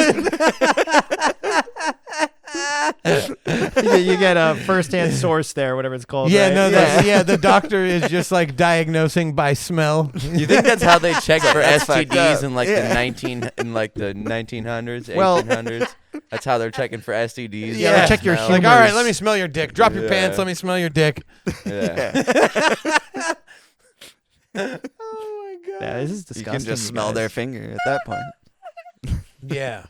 You get a first-hand source there, whatever it's called. Yeah, right? no, the doctor is just like diagnosing by smell. you think that's how they check for That's fucked STDs up. in like Yeah. the 1900s, Well- 1800s? That's how they're checking for STDs. Yeah, by check your smell. Like, all right, humors. let me smell your dick. Drop your Yeah. pants. Let me smell your dick. Yeah. Oh my god. Yeah, this is You disgusting. can just you smell guys. their finger at that point. Yeah.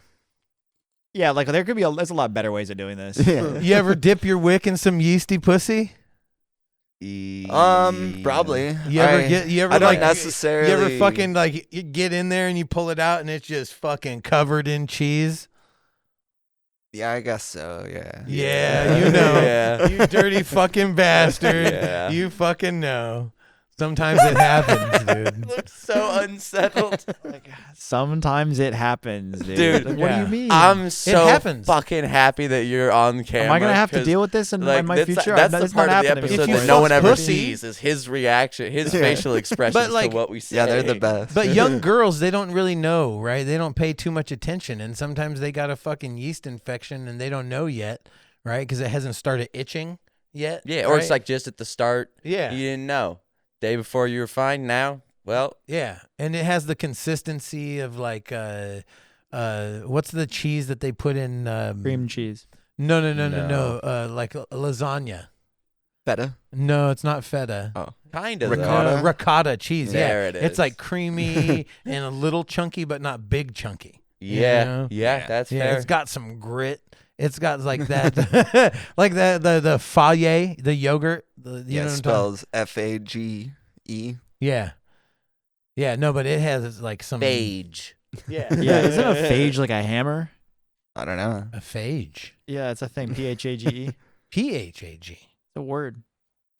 Yeah, like there could be there's a lot better ways of doing this. Yeah. You ever dip your wick in some yeasty pussy? Probably. You ever I don't like necessarily. you ever fucking like you get in there and you pull it out and it's just fucking covered in cheese? Yeah, I guess so. Yeah. Yeah, you know. Yeah. You dirty fucking bastard. Yeah. You fucking know. Sometimes it happens, dude. Looks so unsettled. Sometimes it happens, dude. Dude, Like, what do yeah. you mean? I'm so happens. fucking happy that you're on camera. Am I gonna have to 'cause, deal with this in like, my that's, future? That's It's the part not of the happening to me. episode If that you no one fuck ever pussy- sees is his reaction, his Yeah. facial expressions But, like- to what we say. Yeah, they're the best. But young girls, they don't really know, right? They don't pay too much attention, and sometimes they got a fucking yeast infection and they don't know yet, right? Because it hasn't started itching yet. Yeah, or it's right? like just at the start. Yeah. You didn't know. Day before you were fine. Now, well, Yeah, and it has the consistency of like what's the cheese that they put in? Cream cheese. No. No. Like lasagna. Feta. No, it's not feta. kind of. Ricotta? Ricotta cheese. There yeah, it It's is. like creamy and a little chunky, but not big chunky. Yeah, You know? yeah, that's Yeah, fair. it's got some grit. It's got like that, like the Fage, the yogurt. You know Yeah, what I'm talking- spells Fage. Yeah, no, but it has like some Phage. Yeah, Yeah, isn't a phage like a hammer? I don't know. a phage. Yeah, it's a thing. Phage. It's Phage. a word.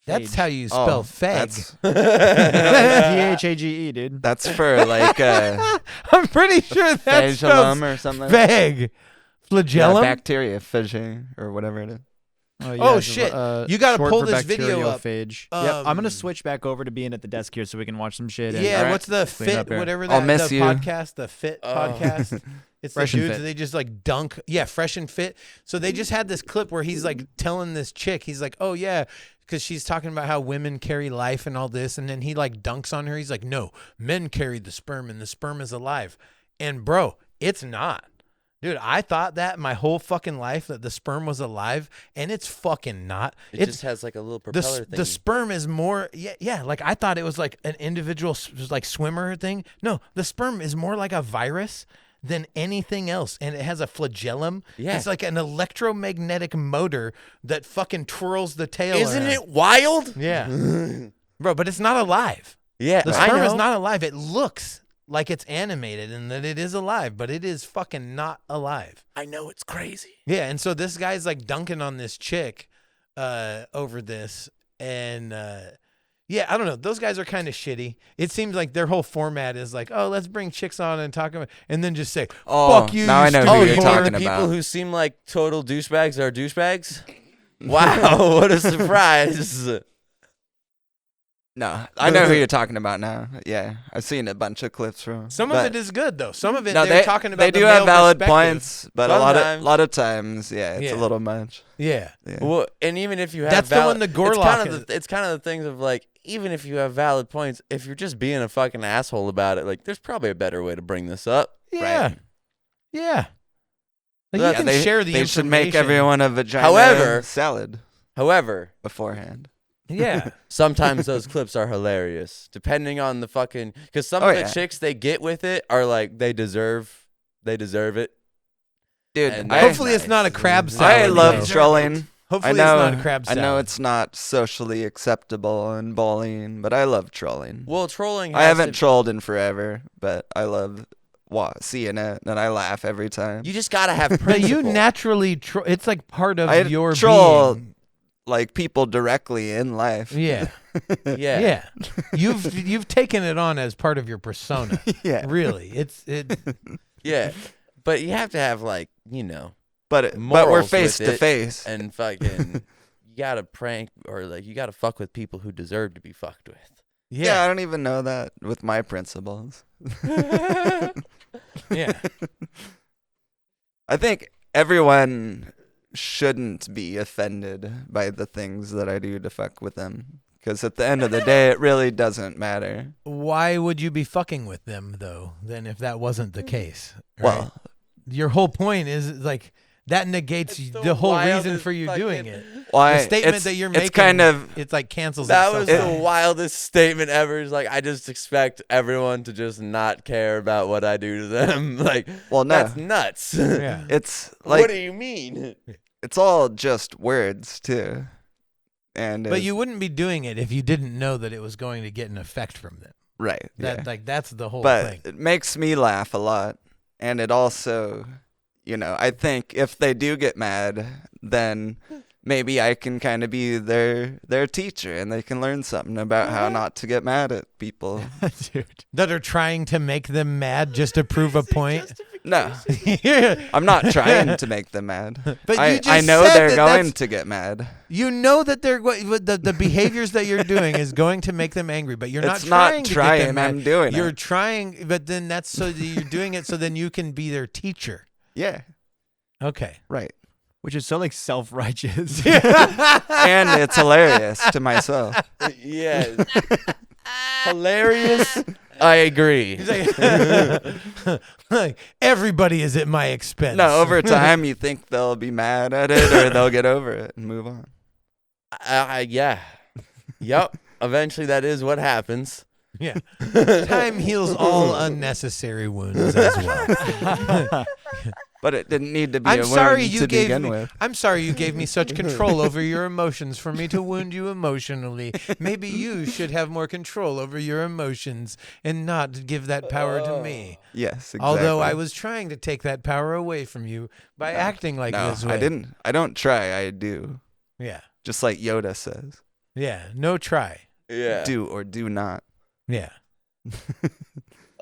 That's Phage. how you spell Oh, fag. Phage, dude. That's for like I'm pretty sure that's flagellum or something. fag. Yeah, Flagellum. bacteria, phage, or whatever it is. Oh, shit. You gotta short pull for this video up. bacteriophage. Yep. I'm gonna Um, switch back over to being at the desk here so we can watch some shit. And, Yeah, Alright. what's the Clean up fit, here. whatever I'll that miss the you. podcast, the fit Oh. podcast. It's Fresh the and dudes Fit. they just like dunk. Yeah, fresh and fit. So they just had this clip where he's like telling this chick, he's like, "Oh yeah," because she's talking about how women carry life and all this, and then he like dunks on her. He's like, "No, men carry the sperm, and the sperm is alive." And bro, it's not. Dude, I thought that my whole fucking life that the sperm was alive, and it's fucking not. It just has like a little propeller thing. The sperm is more, yeah. Like I thought it was like an individual like swimmer thing. No, the sperm is more like a virus than anything else, and it has a flagellum. Yeah. It's like an electromagnetic motor that fucking twirls the tail. Isn't around. it wild? Yeah, bro. But it's not alive. Yeah, The I sperm is know. not alive. It looks like it's animated and that it is alive, but it is fucking not alive. I know it's crazy. Yeah, and so this guy's like dunking on this chick over this, and yeah, I don't know. Those guys are kind of shitty. It seems like their whole format is like, oh, let's bring chicks on and talk about, and then just say, Oh, fuck you. now you I know who stupid Oh, you're you whore." mean talking the people about. who seem like total douchebags are douchebags? Wow, what a surprise. No, I know who you're talking about now. Yeah, I've seen a bunch of clips from. Some of it is good though. Some of it No, they're talking about. they the do have male valid perspective. points, but a Sometimes. lot of times, yeah, it's Yeah. a little much. Yeah, Yeah. Well, and even if you have That's the one the it's Gorlock kind of is- it's kind of the things of like, even if you have valid points, if you're just being a fucking asshole about it, like there's probably a better way to bring this up. yeah, Right. yeah. Like Yeah, you can they, share the they should make information. everyone a vagina However- salad However, beforehand. Yeah, sometimes those clips are hilarious, depending on the fucking, because some Oh, of the yeah. chicks they get with it are like they deserve it. Dude, And I, hopefully it's not a crab I salad. love though. trolling. Hopefully I know, it's not a crab I salad. know it's not socially acceptable and bullying, but I love trolling. Well, trolling. I has haven't to- trolled in forever, but I love seeing it, and I laugh every time. You just gotta have But principle. you naturally it's like part of I your troll- being. Like people directly in life. Yeah, yeah. yeah. You've taken it on as part of your persona. Yeah. Really, it's Yeah, but you have to have like, But we're morals face with to it. face. and fucking you gotta prank or like you gotta fuck with people who deserve to be fucked with. Yeah, I don't even know that with my principles. yeah. I think everyone shouldn't be offended by the things that I do to fuck with them. Because at the end of the day, it really doesn't matter. Why would you be fucking with them though? Then if that wasn't the case, right? Well, Your whole point is like that negates the whole reason for you doing it. why? The statement that you're making, It's kind of it's like cancels That itself was out. the wildest statement ever. It's like I just expect everyone to just not care about what I do to them. Like, well, no. that's nuts. Yeah. It's What like do you mean? it's all just words too. And But you wouldn't be doing it if you didn't know that it was going to get an effect from them. right. That Yeah. that's the whole But thing. it makes me laugh a lot, and it also, I think if they do get mad, then maybe I can kind of be their teacher, and they can learn something about how not to get mad at people. Dude. That are trying to make them mad just to prove a point. No, Yeah. I'm not trying to make them mad. But I you just know said they're that going that's- to get mad. You know that they're the behaviors that you're doing is going to make them angry, but you're It's not not trying to get trying, them mad. I'm doing You're it. trying, but then that's so that you're doing it so then you can be their teacher. Yeah, Okay. right. Which is so like self-righteous. And it's hilarious to myself. Yeah. Hilarious. I agree. He's like, everybody is at my expense. No, over time you think they'll be mad at it or they'll get over it and move on. Yeah. Yep. Eventually, that is what happens. Yeah. Time heals all unnecessary wounds as well. But it didn't need to be I'm a sorry wound you to gave begin me. with. I'm sorry you gave me such control over your emotions for me to wound you emotionally. Maybe you should have more control over your emotions and not give that power to me. Yes, exactly. Although I was trying to take that power away from you by acting like No, this way. I didn't. I don't try. I do. Yeah. Just like Yoda says. Yeah. No try. Yeah. Do or do not. Yeah.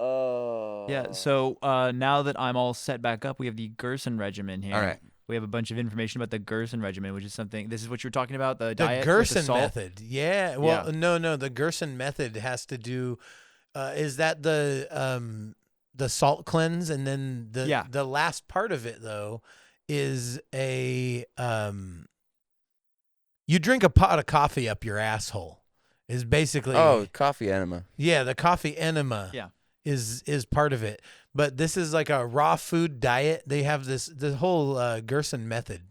Oh. Yeah, so now that I'm all set back up, we have the Gerson regimen here. All right. We have a bunch of information about the Gerson regimen, which is something. This is what you're talking about, the diet. The with the Gerson salt? method. Yeah. Well, Yeah. no. The Gerson method has to do. Is that the salt cleanse, and then the last part of it though is a you drink a pot of coffee up your asshole. Is basically Coffee enema. Yeah, the coffee enema. Yeah. Is part of it, but this is like a raw food diet. They have the whole Gerson method.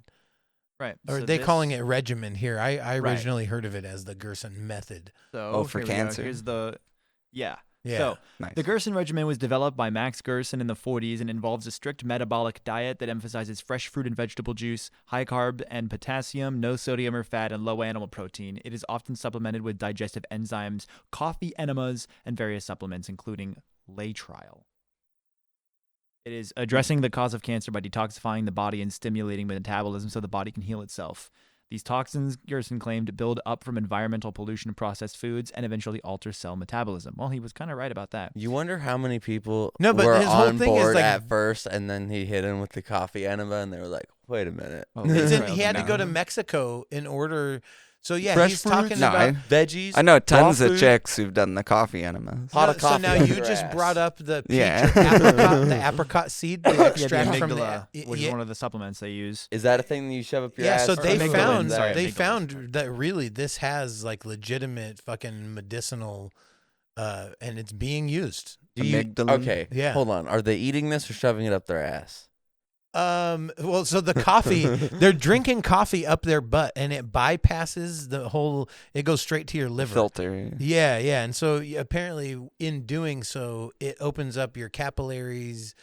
Right. Or so they this- calling it regimen here. I Right. originally heard of it as the Gerson method. So for here we go. cancer. Here's the. Yeah. Yeah. So Nice. the Gerson regimen was developed by Max Gerson in the 40s and involves a strict metabolic diet that emphasizes fresh fruit and vegetable juice, high carb and potassium, no sodium or fat, and low animal protein. It is often supplemented with digestive enzymes, coffee enemas, and various supplements, including Laetrile. It is addressing the cause of cancer by detoxifying the body and stimulating metabolism so the body can heal itself. These toxins, Gerson claimed, build up from environmental pollution of processed foods and eventually alter cell metabolism. Well, he was kind of right about that. You wonder how many people No, but were his whole on thing is board like- at first, and then he hit him with the coffee enema, and they were like, "Wait a minute, Oh, It's in- Laetrile, he had to no. go to Mexico in order. So yeah, Fresh he's fruits? talking No, about. veggies." I know tons raw of food? chicks who've done the coffee enemas. Pot of So coffee now up you your just ass. brought up the peach Yeah. apricot, the apricot seed, the Yeah, the extract from the amygdala, which yeah. is one of the supplements they use. Is that a thing that you shove up your Yeah, ass? so or they amygdala? found Sorry, they amygdala. found that really this has like legitimate fucking medicinal, and it's being used. Do you- Amygdalin? Okay, Yeah. hold on. Are they eating this or shoving it up their ass? Well, so the coffee, they're drinking coffee up their butt, and it bypasses the whole. It goes straight to your liver. Filter. Yeah, and so apparently, in doing so, it opens up your capillaries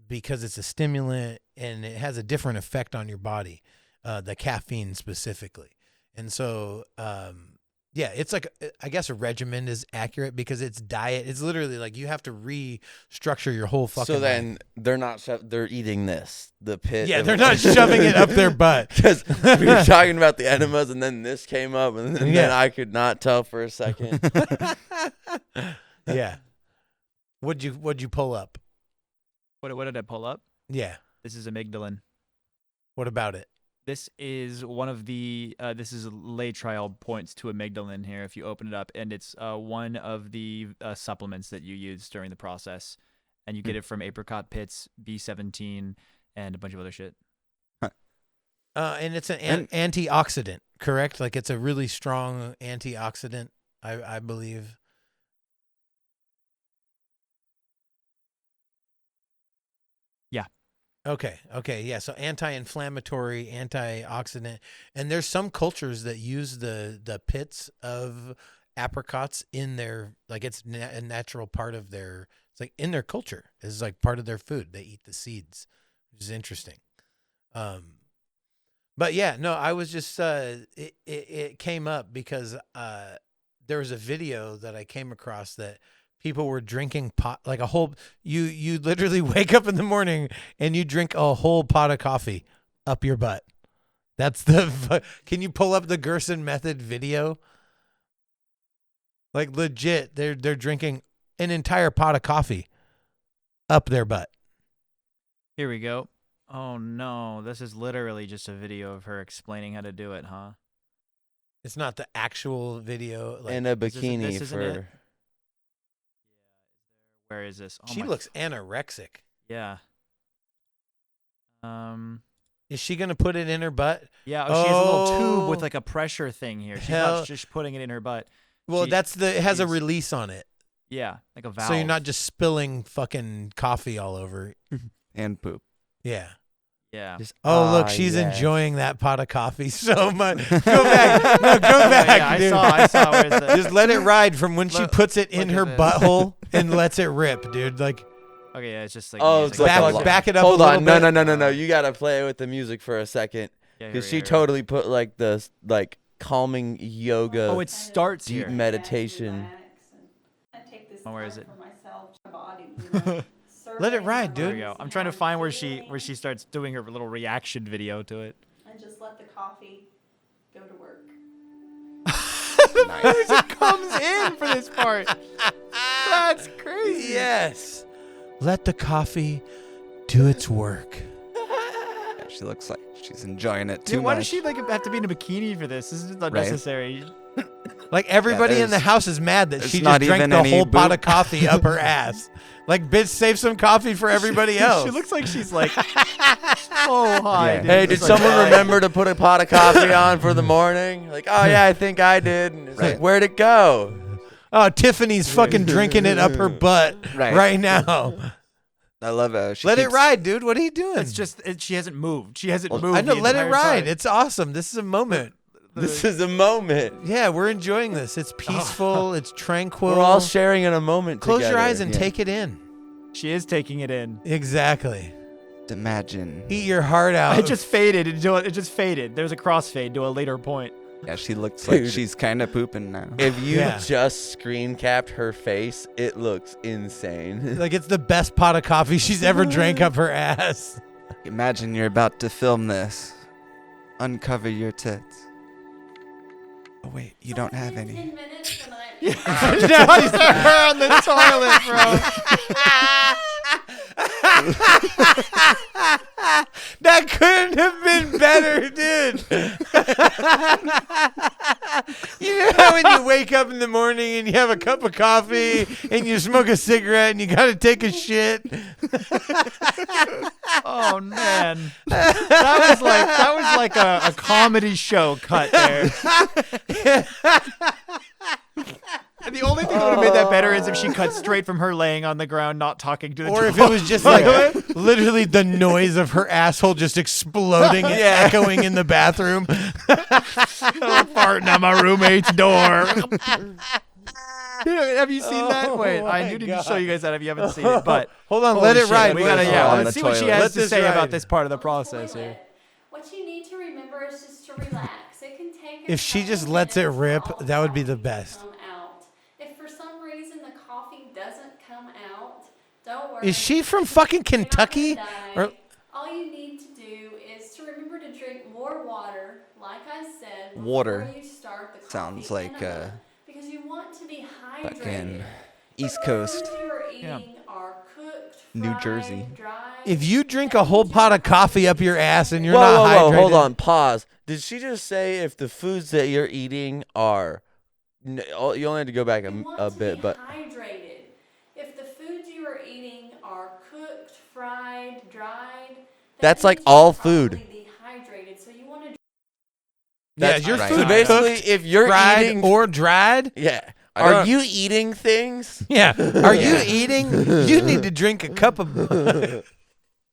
because it's a stimulant, and it has a different effect on your body, the caffeine specifically. And so, yeah, it's like, I guess a regimen is accurate because it's diet. It's literally like you have to restructure your whole fucking. So life. then they're not they're eating this, the pit. Yeah, they're not shoving it up their butt. Because we were talking about the enemas, and then this came up, and then Yeah. I could not tell for a second. Yeah. What'd you pull up? What did I pull up? Yeah. This is amygdalin. What about it? This is one of the this is Laetrile points to amygdalin here if you open it up, and it's one of the supplements that you use during the process, and you get it from apricot pits, B17, and a bunch of other shit. And it's an antioxidant, correct? Like it's a really strong antioxidant, I believe. Yeah. Okay, yeah. So anti-inflammatory, antioxidant, and there's some cultures that use the pits of apricots in their, like it's a natural part of their. It's like in their culture. It's like part of their food. They eat the seeds, which is interesting. But yeah, no, I was just it came up because there was a video that I came across that people were drinking pot like a whole. You literally wake up in the morning and you drink a whole pot of coffee up your butt. That's the. Can you pull up the Gerson Method video? Like legit, they're drinking an entire pot of coffee up their butt. Here we go. Oh no, this is literally just a video of her explaining how to do it, huh? It's not the actual video. Like, In a this bikini isn't it? for. Where is this? Oh she my looks anorexic. Yeah. Is she gonna put it in her butt? Yeah. Oh, she has a little Oh. tube with like a pressure thing here. She's Hell. not just putting it in her butt. Well, She- it has a she's- release on it, Yeah, like a valve. so you're not just spilling fucking coffee all over. And poop. Yeah. Yeah. Just, Oh, look, ah, she's yes. enjoying that pot of coffee so much. Go back. No, go back, Yeah, dude. I saw. Where's the? Just let it ride from when she Look- puts it in look her at this. butthole and lets it rip, dude. Like, Okay, yeah, it's just like. Oh, music. it's like back, a- back it up Hold a little on, bit. no. You gotta play with the music for a second, Yeah, because here she we go. totally put like the calming yoga. Oh, it starts deep here. meditation. Oh, where is it? Let it ride, There dude. we go. I'm trying to find where she starts doing her little reaction video to it. And just let the coffee go to work. Music comes in for this part. That's crazy. Yes. Let the coffee do its work. Yeah, she looks like she's enjoying it too Dude, why much. does she like have to be in a bikini for this? This is just unnecessary. Like everybody in the there's- house is mad that there's she just not drank even the any whole pot boob. of coffee up her ass. Like, bitch, save some coffee for everybody else. She looks like she's like so high. Yeah. Dude. Hey, It's did like, someone remember to put a pot of coffee on for the morning? Like, oh yeah, I think I did. And it's like, Right. where'd it go? Oh, Tiffany's fucking drinking it up her butt right now. I love it. She Let it keeps- ride, dude. What are you doing? It's just she hasn't moved. She hasn't Well, moved. I know. the Let it entire ride. time. It's awesome. This is a moment. This is a moment. Yeah, we're enjoying this. It's peaceful. It's tranquil. We're all sharing in a moment Close your together. eyes and Yeah. take it in. She is taking it in. Exactly. Imagine. Eat your heart out. It just faded. It just faded. There's a crossfade to a later point. Yeah, she looks like Dude. she's kind of pooping now. If you Yeah. just screen capped her face, it looks insane. like it's the best pot of coffee she's ever drank up her ass. Imagine you're about to film this. Uncover your tits. Oh wait, you don't have any. 10 minutes and Now it's her on the toilet, bro. That couldn't have been better, dude. You know how when you wake up in the morning and you have a cup of coffee and you smoke a cigarette and you gotta take a shit? Oh man, that was like a comedy show cut there. And the only thing that would have made that better is if she cut straight from her laying on the ground, not talking to the Or if it was just like literally the noise of her asshole just exploding and echoing in the bathroom. farting on my roommate's door. Have you seen that? Wait, I my need to God. show you guys that if you haven't seen it. But Hold on, holy let it shit, ride. We Let gotta, it yeah. ride. on Let's the see what she toilet. has Let to this say ride. about this part of the process here. toilet. What you need to remember is just to relax. It can take If she just lets it rip, that would be the best. Come out. If for some reason the coffee doesn't come out, don't worry. Is she from fucking You're not gonna Kentucky? die. Or All you need to do is to remember to drink more water, like I said. before Water. You start the coffee Sounds like, enema, because you want to be hydrated. Fucking East The Coast. foods you are Yeah. eating are cooked, New fried, Jersey. dried. if you drink a whole pot of coffee up your ass and you're whoa, not whoa, hydrated, hold on, pause. Did she just say if the foods that you're eating are? You only had to go back You want a to bit, be but hydrated. If the foods you are eating are cooked, fried, dried, that That's like means you're all probably food. dehydrated. So you want to yeah, that's your right. food So basically, cooked, if you're fried eating, or dried. yeah, I are don't- you eating things? Yeah, are you eating? You need to drink a cup of.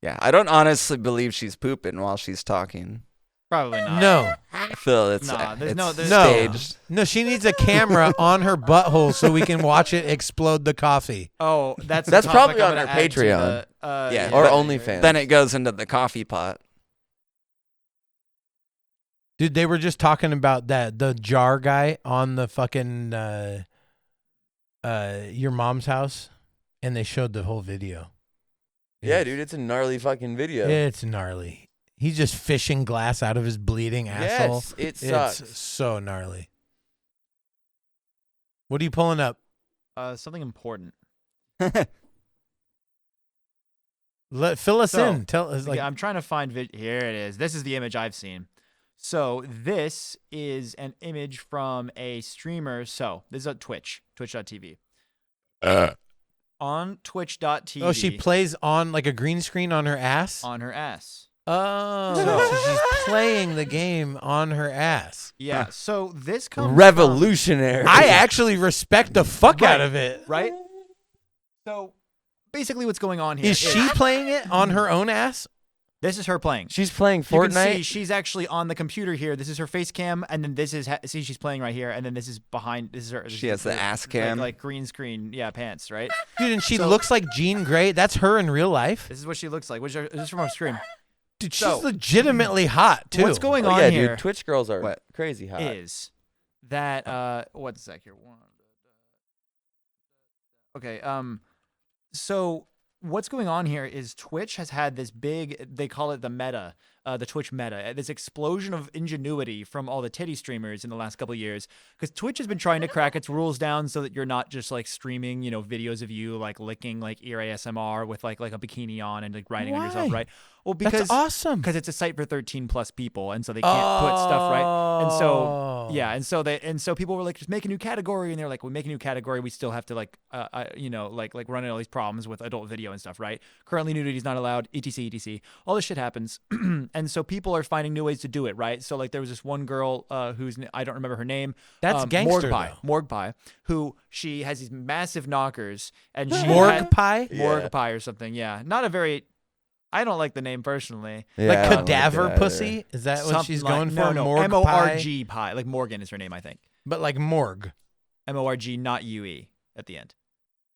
Yeah, I don't honestly believe she's pooping while she's talking. Probably not. No, I feel it's, Nah, there's it's no- there's- no, staged. no. She needs a camera on her butthole so we can watch it explode the coffee. Oh, that's a That's topic probably I'm on gonna her add to Patreon. the, Yeah, Or but OnlyFans. Then it goes into the coffee pot. Dude, they were just talking about the jar guy on the fucking your mom's house, and they showed the whole video. Yeah, dude, it's a gnarly fucking video. It's gnarly. He's just fishing glass out of his bleeding asshole. Yes, it sucks. It's so gnarly. What are you pulling up? Something important. Fill us So, in. Tell us. Like, I'm trying to find here it is. This is the image I've seen. So this is an image from a streamer. So this is on twitch.tv. On twitch.tv. oh, she plays on like a green screen on her ass. on her ass. Oh, so she's playing the game on her ass. Yeah. So this comes Revolutionary. I actually respect the fuck out of it. from, right. So basically, what's going on here Is she playing it on her own ass? This is her playing. She's playing You can see Fortnite. she's actually on the computer here. This is her face cam, and then this is see she's playing right here, and then this is behind. This is her. She has the ass cam. like green screen, pants, right? Dude, and she So- looks like Jean Grey. That's her in real life. This is what she looks like. This is from her stream. Dude, she's So- legitimately hot, too. What's going Oh on yeah, here dude. Twitch girls are What? crazy hot. is that what's that here? Okay, so what's going on here is Twitch has had this big, they call it the meta, the Twitch meta, this explosion of ingenuity from all the titty streamers in the last couple of years, because Twitch has been trying to crack its rules down so that you're not just like streaming, videos of you like licking like ear ASMR with like a bikini on and like riding on yourself, Why? right? Well, because That's awesome. because it's a site for 13 plus people, and so they can't put stuff right. And so yeah, and so people were like, just make a new category, and they're like, we make a new category, we still have to like like run into all these problems with adult video and stuff, right? Currently nudity is not allowed, etc. All this shit happens, and so people are finding new ways to do it, right? So like there was this one girl who's I don't remember her name. That's gangster, Morgue Pie, who she has these massive knockers, and she Morgue had- Pie? Morgue Pie or something, yeah. Not a very. I don't like the name personally. Yeah, Like I don't cadaver that either. pussy? Is that what Something she's like- going for? No, Morgue M-O-R-G pie. Like Morgan is her name, I think. But like morgue. M-O-R-G, not U-E at the end.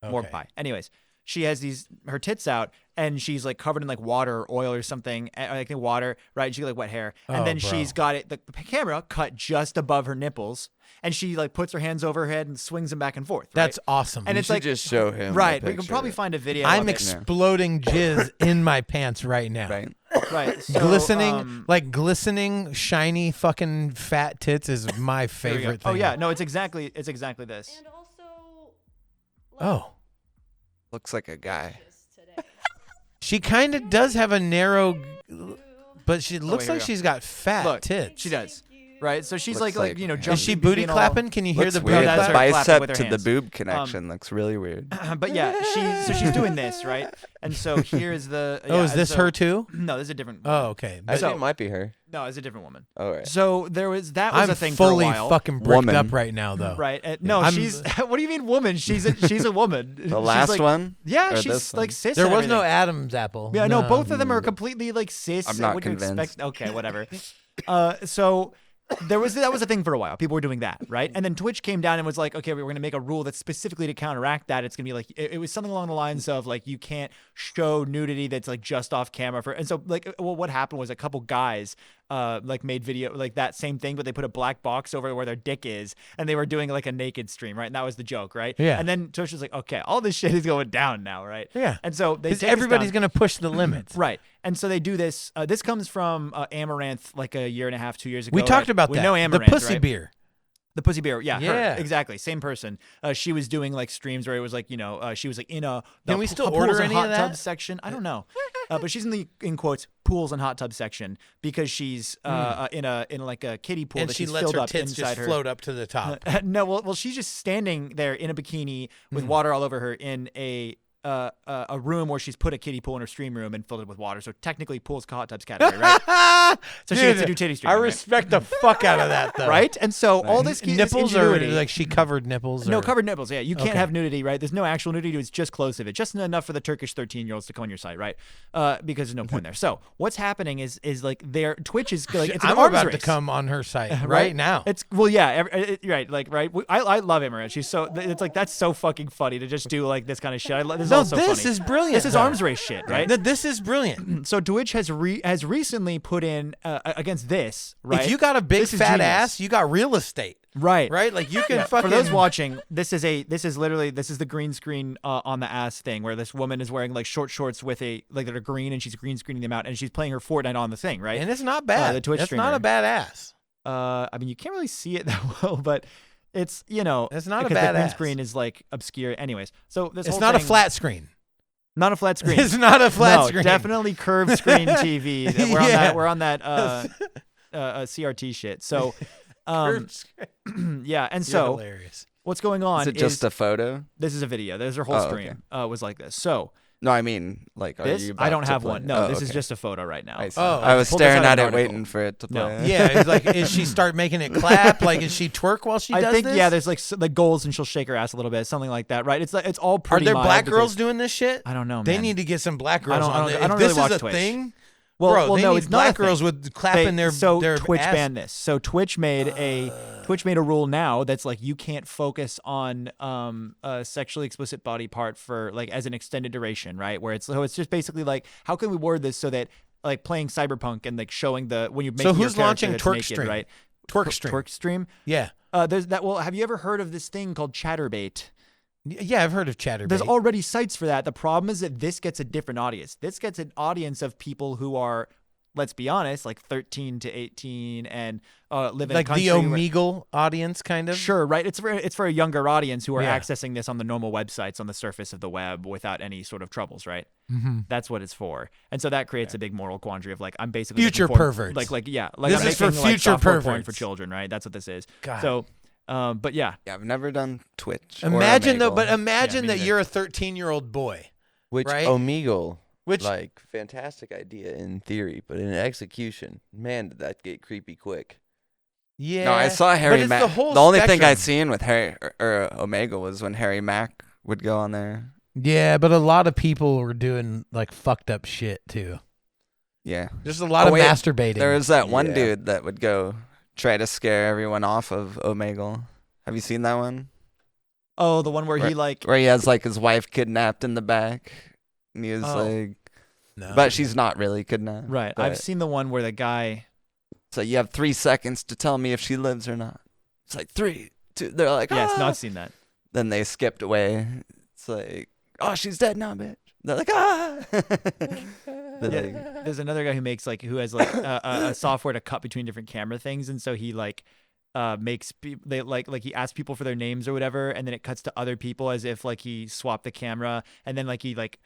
Morgue Okay. pie. Anyways, she has her tits out, and she's like covered in like water or oil or something, like the water, right? And she got like wet hair, and Oh, then bro. she's got it the camera cut just above her nipples, and she like puts her hands over her head and swings them back and forth. Right? That's awesome. and You it's should like just show him. right. the We can picture. probably find a video. I'm of it. exploding jizz in my pants right now. Right. Right. So, Glistening, glistening, shiny, fucking fat tits is my there we go. favorite Oh thing. yeah, no, it's exactly this. And also, like, Oh, Looks like a guy. just today. she kind of does have a narrow, but she looks here we like go. she's got fat Look, tits. she does. Right. So she's Looks like like- jumping. Is she booty being all- clapping? Can you hear Looks the weird. booty that's The her clap? clapping bicep with her to the hands. boob connection looks really weird. But yeah, she's doing this, right? And so here's the. Oh, yeah, is and this so- her too? No, this is a different. Oh, okay. I So- think it might be her. No, it's a different woman. All right. So that was I'm a thing fully for a while. fucking bricked Woman. up right now, though. Right. No, I'm- she's. What do you mean, woman? She's a woman. The She's last like, one? Yeah, Or she's this like one? cis. There and was no everything. Adam's apple. Yeah, no, both of them are completely like cis. I'm not What do you convinced. expect? Okay, whatever. So that was a thing for a while. People were doing that, right? And then Twitch came down and was like, okay, we're going to make a rule that's specifically to counteract that. It's going to be like it was something along the lines of like you can't show nudity that's like just off camera for. And so like, well, what happened was a couple guys like made video like that same thing, but they put a black box over where their dick is, and they were doing like a naked stream, right? And that was the joke, right? Yeah. And then Twitch was like, okay, all this shit is going down now, right? Yeah. And so they Because take us everybody's down. going to push the limits. Right. And so they do this. This comes from Amaranth like a year and a half, 2 years ago. We talked right? about We that. know The Amaranth, pussy right? beer. The pussy bear. Yeah. Yeah. Her, exactly. Same person. She was doing like streams where it was like, she was like in a the Can we still pools order and any hot of that? tubs section. I don't know. But she's in quotes pools and hot tub section because she's in like a kiddie pool And that she she's lets filled her up tits inside just her. float up to the top. No, well, she's just standing there in a bikini with water all over her in a room where she's put a kiddie pool in her stream room and filled it with water. So technically, pools hot tubs category, right? So she gets to do titty I streaming, right? respect the fuck out of that, though. Right? And so all this Nipples this or ingenuity- like she covered nipples? no or- covered nipples. Yeah, you can't Okay. have nudity, right? There's no actual nudity. It's just close of it, just enough for the Turkish 13-year-olds to come on your site, right? Because there's no point there. So what's happening is like their Twitch is like it's an I'm arms about race. to come on her site right now. It's yeah, right, like right. I love Amaranth. She's so it's like that's so fucking funny to just do like this kind of shit. This is No, also this funny. is brilliant. This is though. arms race shit, right? This is brilliant. So Twitch has recently put in against this, right? If you got a big This is fat genius. ass, you got real estate, right. right? Like you can fucking. For those watching, this is the green screen on the ass thing where this woman is wearing like short shorts with that are green and she's green screening them out and she's playing her Fortnite on the thing, right? And it's not bad. The Twitch That's streamer. not a bad ass. I mean, you can't really see it that well, but it's it's not It's not a because the green badass. screen is like obscure. Anyways, so this It's whole not a thing- flat screen. not a flat screen. It's not a flat no, screen. definitely curved screen TV. Yeah. We're on that CRT shit. So, Curved screen. yeah, and You're so hilarious. what's going on Is it just a photo? this is a video. There's her whole Oh, stream was like this. So No, I mean, like, are this you I about don't to have play? one. No, Oh, this is okay. just a photo right now. I see. Oh, I was pulled this staring out at of it, an waiting article. for it to No. play. Yeah, it's like, is she start making it clap? Like, is she twerk while she does I think this? yeah, there's like goals and she'll shake her ass a little bit, something like that, right? It's all Are pretty. there mild black because- girls doing this shit? I don't know, man. They need to get some black girls don't- I on don't- there. I don't If this really is watch a Twitch. thing, Well, bro, they no, need it's not black a thing. girls with clapping their Twitch ass. banned this. So Twitch made a rule now that's like you can't focus on a sexually explicit body part for like as an extended duration, right? Where it's just basically like how can we word this so that like playing Cyberpunk and like showing when you're making So your who's character launching that's Twerk naked, Stream? right? Twerk stream. Twerk stream. Yeah. There's that. Well, have you ever heard of this thing called Chatterbait? Yeah, I've heard of Chatterbait. There's already sites for that. The problem is that this gets a different audience. This gets an audience of people who are, let's be honest, like 13 to 18 and live in a like country the where- Omegle audience, kind of. Sure, right. It's for a younger audience who are Yeah. accessing this on the normal websites on the surface of the web without any sort of troubles, right? Mm-hmm. That's what it's for, and so that creates a big moral quandary of like I'm basically Future making perverts. like This I'm is for making, like, future software porn for perverts. children, right? That's what this is. God. So, but yeah, Yeah, I've never done Twitch. Imagine though, Omegle. but imagine me that neither. you're a 13-year-old boy. Which Right? Omegle, Which like, fantastic idea in theory, but in execution, man, did that get creepy quick. yeah. No, I saw Harry it's Mack. the whole only thing spectrum. I'd seen with Harry or Omegle was when Harry Mack would go on there. Yeah, but a lot of people were doing like fucked up shit too. Yeah. There's a lot Oh, of wait, masturbating. There was that one Yeah. dude that would go try to scare everyone off of Omegle. Have you seen that one? oh, the one where he like Where he has like his wife kidnapped in the back. And he was Oh. like, No. but she's not really kidnapped. right. But, I've seen the one where the guy. so you have 3 seconds to tell me if she lives or not. It's like 3, 2. They're like, Yes, no, "Ah." I've seen that. Then they skipped away. It's like, oh, she's dead now, bitch. They're like, ah. They're Yeah, like, there's another guy who has like a software to cut between different camera things, and so he like makes they like he asks people for their names or whatever, and then it cuts to other people as if like he swapped the camera, and then like he like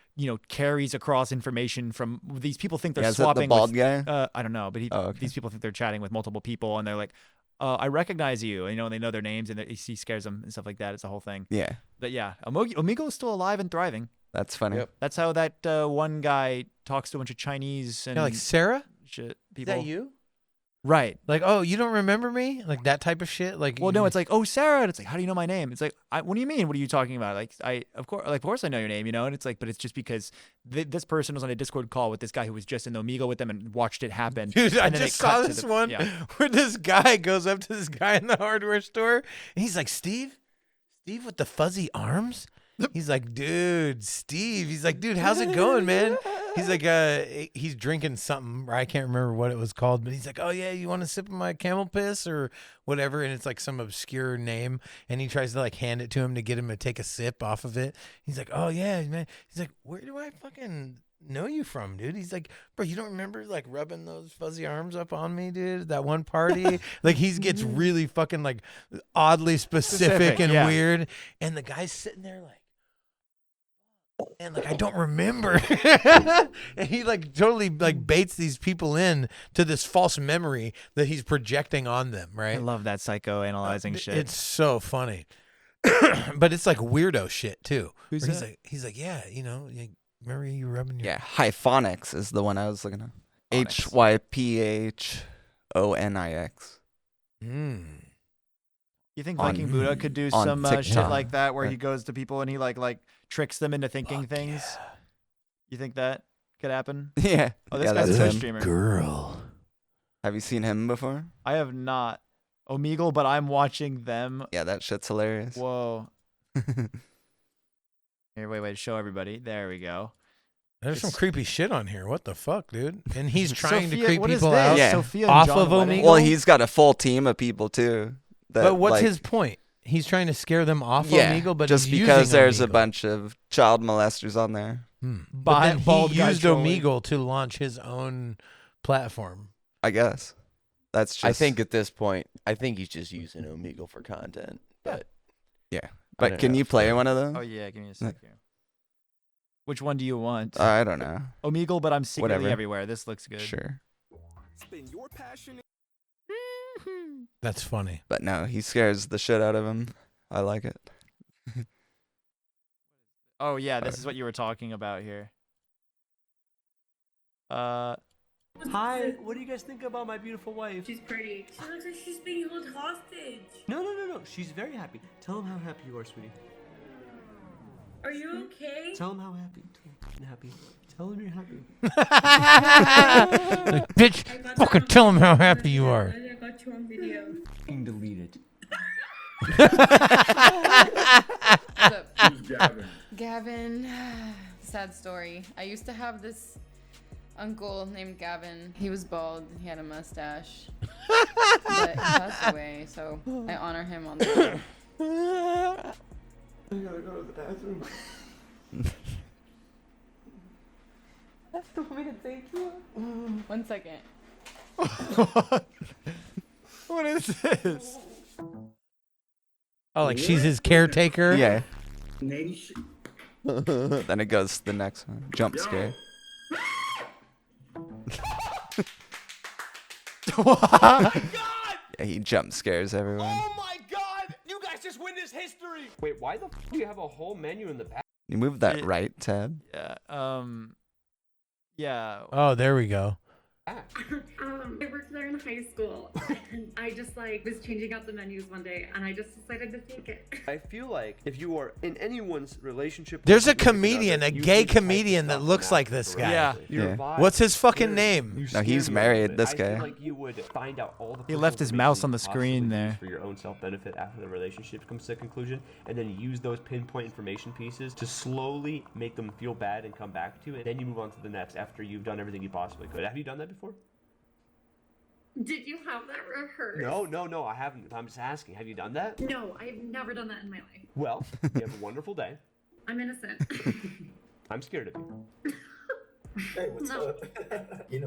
carries across information from these people think they're yeah, is that swapping the bald with, guy? I don't know, but Oh, okay. these people think they're chatting with multiple people, and they're like, I recognize you, and they know their names, and he scares them and stuff like that. It's a whole thing. Yeah, But yeah, Omegle is still alive and thriving. that's funny. Yep. That's how that one guy talks to a bunch of Chinese and You're like Sarah? shit Is people. that you? Right. Like, oh, you don't remember me? Like that type of shit? Like, Well, no, it's like, oh, Sarah. And it's like, how do you know my name? It's like, what do you mean? What are you talking about? Like, of course I know your name, And it's like, but it's just because this person was on a Discord call with this guy who was just in the Omegle with them and watched it happen. Dude, I and then just it cut saw to this the- one Yeah. where this guy goes up to this guy in the hardware store and he's like, Steve with the fuzzy arms? He's like, dude, Steve. He's like, dude, how's it going, man? He's like, he's drinking something. I can't remember what it was called, but he's like, oh yeah, you want a sip of my camel piss or whatever? And it's like some obscure name, and he tries to like hand it to him to get him to take a sip off of it. He's like, oh yeah, man. He's like, where do I fucking know you from, dude? He's like, bro, you don't remember like rubbing those fuzzy arms up on me, dude? That one party? Like he gets really fucking like oddly specific and yeah. weird, and the guy's sitting there like. And like I don't remember, and he like totally like baits these people in to this false memory that he's projecting on them, I right? love that psychoanalyzing shit. It's so funny, but it's like weirdo shit too. Who's Where that? he's like, yeah, remember you rubbing your Yeah, Hyphonics is the one I was looking at. Phonics. HYPHONIX. Mm. You think on- Viking Buddha could do on some shit TikTok. like that where Yeah. he goes to people and he like tricks them into thinking Fuck things? yeah. You think that could happen? Yeah. Oh, this yeah, guy's a that's Twitch him. streamer. Girl. Have you seen him before? I have not Omegle, but I'm watching them. Yeah, that shit's hilarious. Whoa. Here, wait, show everybody. There we go. There's some creepy shit on here. What the fuck, dude? And he's trying to Sophia, creep what is people this? out Yeah. Sophia and off John of wedding? Omegle. Well, he's got a full team of people too. That, But what's like, his point? He's trying to scare them off yeah, Omegle, but just he's because using there's a Omegle. bunch of child molesters on there, But then Bald he guy used trolling. Omegle to launch his own platform. I guess. That's just. I think at this point, I think he's just using Omegle for content. But Yeah. I But don't can know. you play one of those? Oh yeah, give me a sec here. Which one do you want? I don't know. Omegle, but I'm secretly whatever. everywhere. This looks good. Sure. That's funny. But no, he scares the shit out of him. I like it. Oh yeah, this is what you were talking about here. Hi, what do you guys think about my beautiful wife? She's pretty. She looks like she's being held hostage. No. She's very happy. Tell him how happy you are, sweetie. Are you okay? Tell him how happy. You're happy. Tell him you're happy. Like, bitch, fucking tell him how happy you are. I got you on video. Fucking delete it. Gavin, sad story. I used to have this uncle named Gavin. He was bald and he had a mustache. But he passed away, so I honor him on the I gotta go to the bathroom. That's the way to thank you. 1 second. What is this? Oh, like she's his caretaker? Yeah. Then it goes to the next one. Jump scare. Yeah, he jump scares everyone. my god! You guys just witnessed history! Wait, why the f do you have a whole menu in the back? You move that It- right tab. Yeah. Yeah. Oh, there we go. I worked there in high school. And I just was changing out the menus one day, and I just decided to take it. I feel like if you are in anyone's relationship, There's a with significant comedian, other, a you gay should type comedian that stuff looks and like ask this for guy. Yeah. your Yeah. vibe. What's his fucking You name? scare he's me a married, little bit. this I guy. feel like you would find out all the He left his personal mouse on the information screen you there. possibly use for your own self-benefit after the relationship comes to a conclusion, and then use those pinpoint information pieces to slowly make them feel bad and come back to you, and then you move on to the next after you've done everything you possibly could. Have you done that before? Did you have that rehearsed? No, I haven't. I'm just asking. Have you done that? No, I've never done that in my life. Well, you have a wonderful day. I'm innocent. I'm scared of you. No.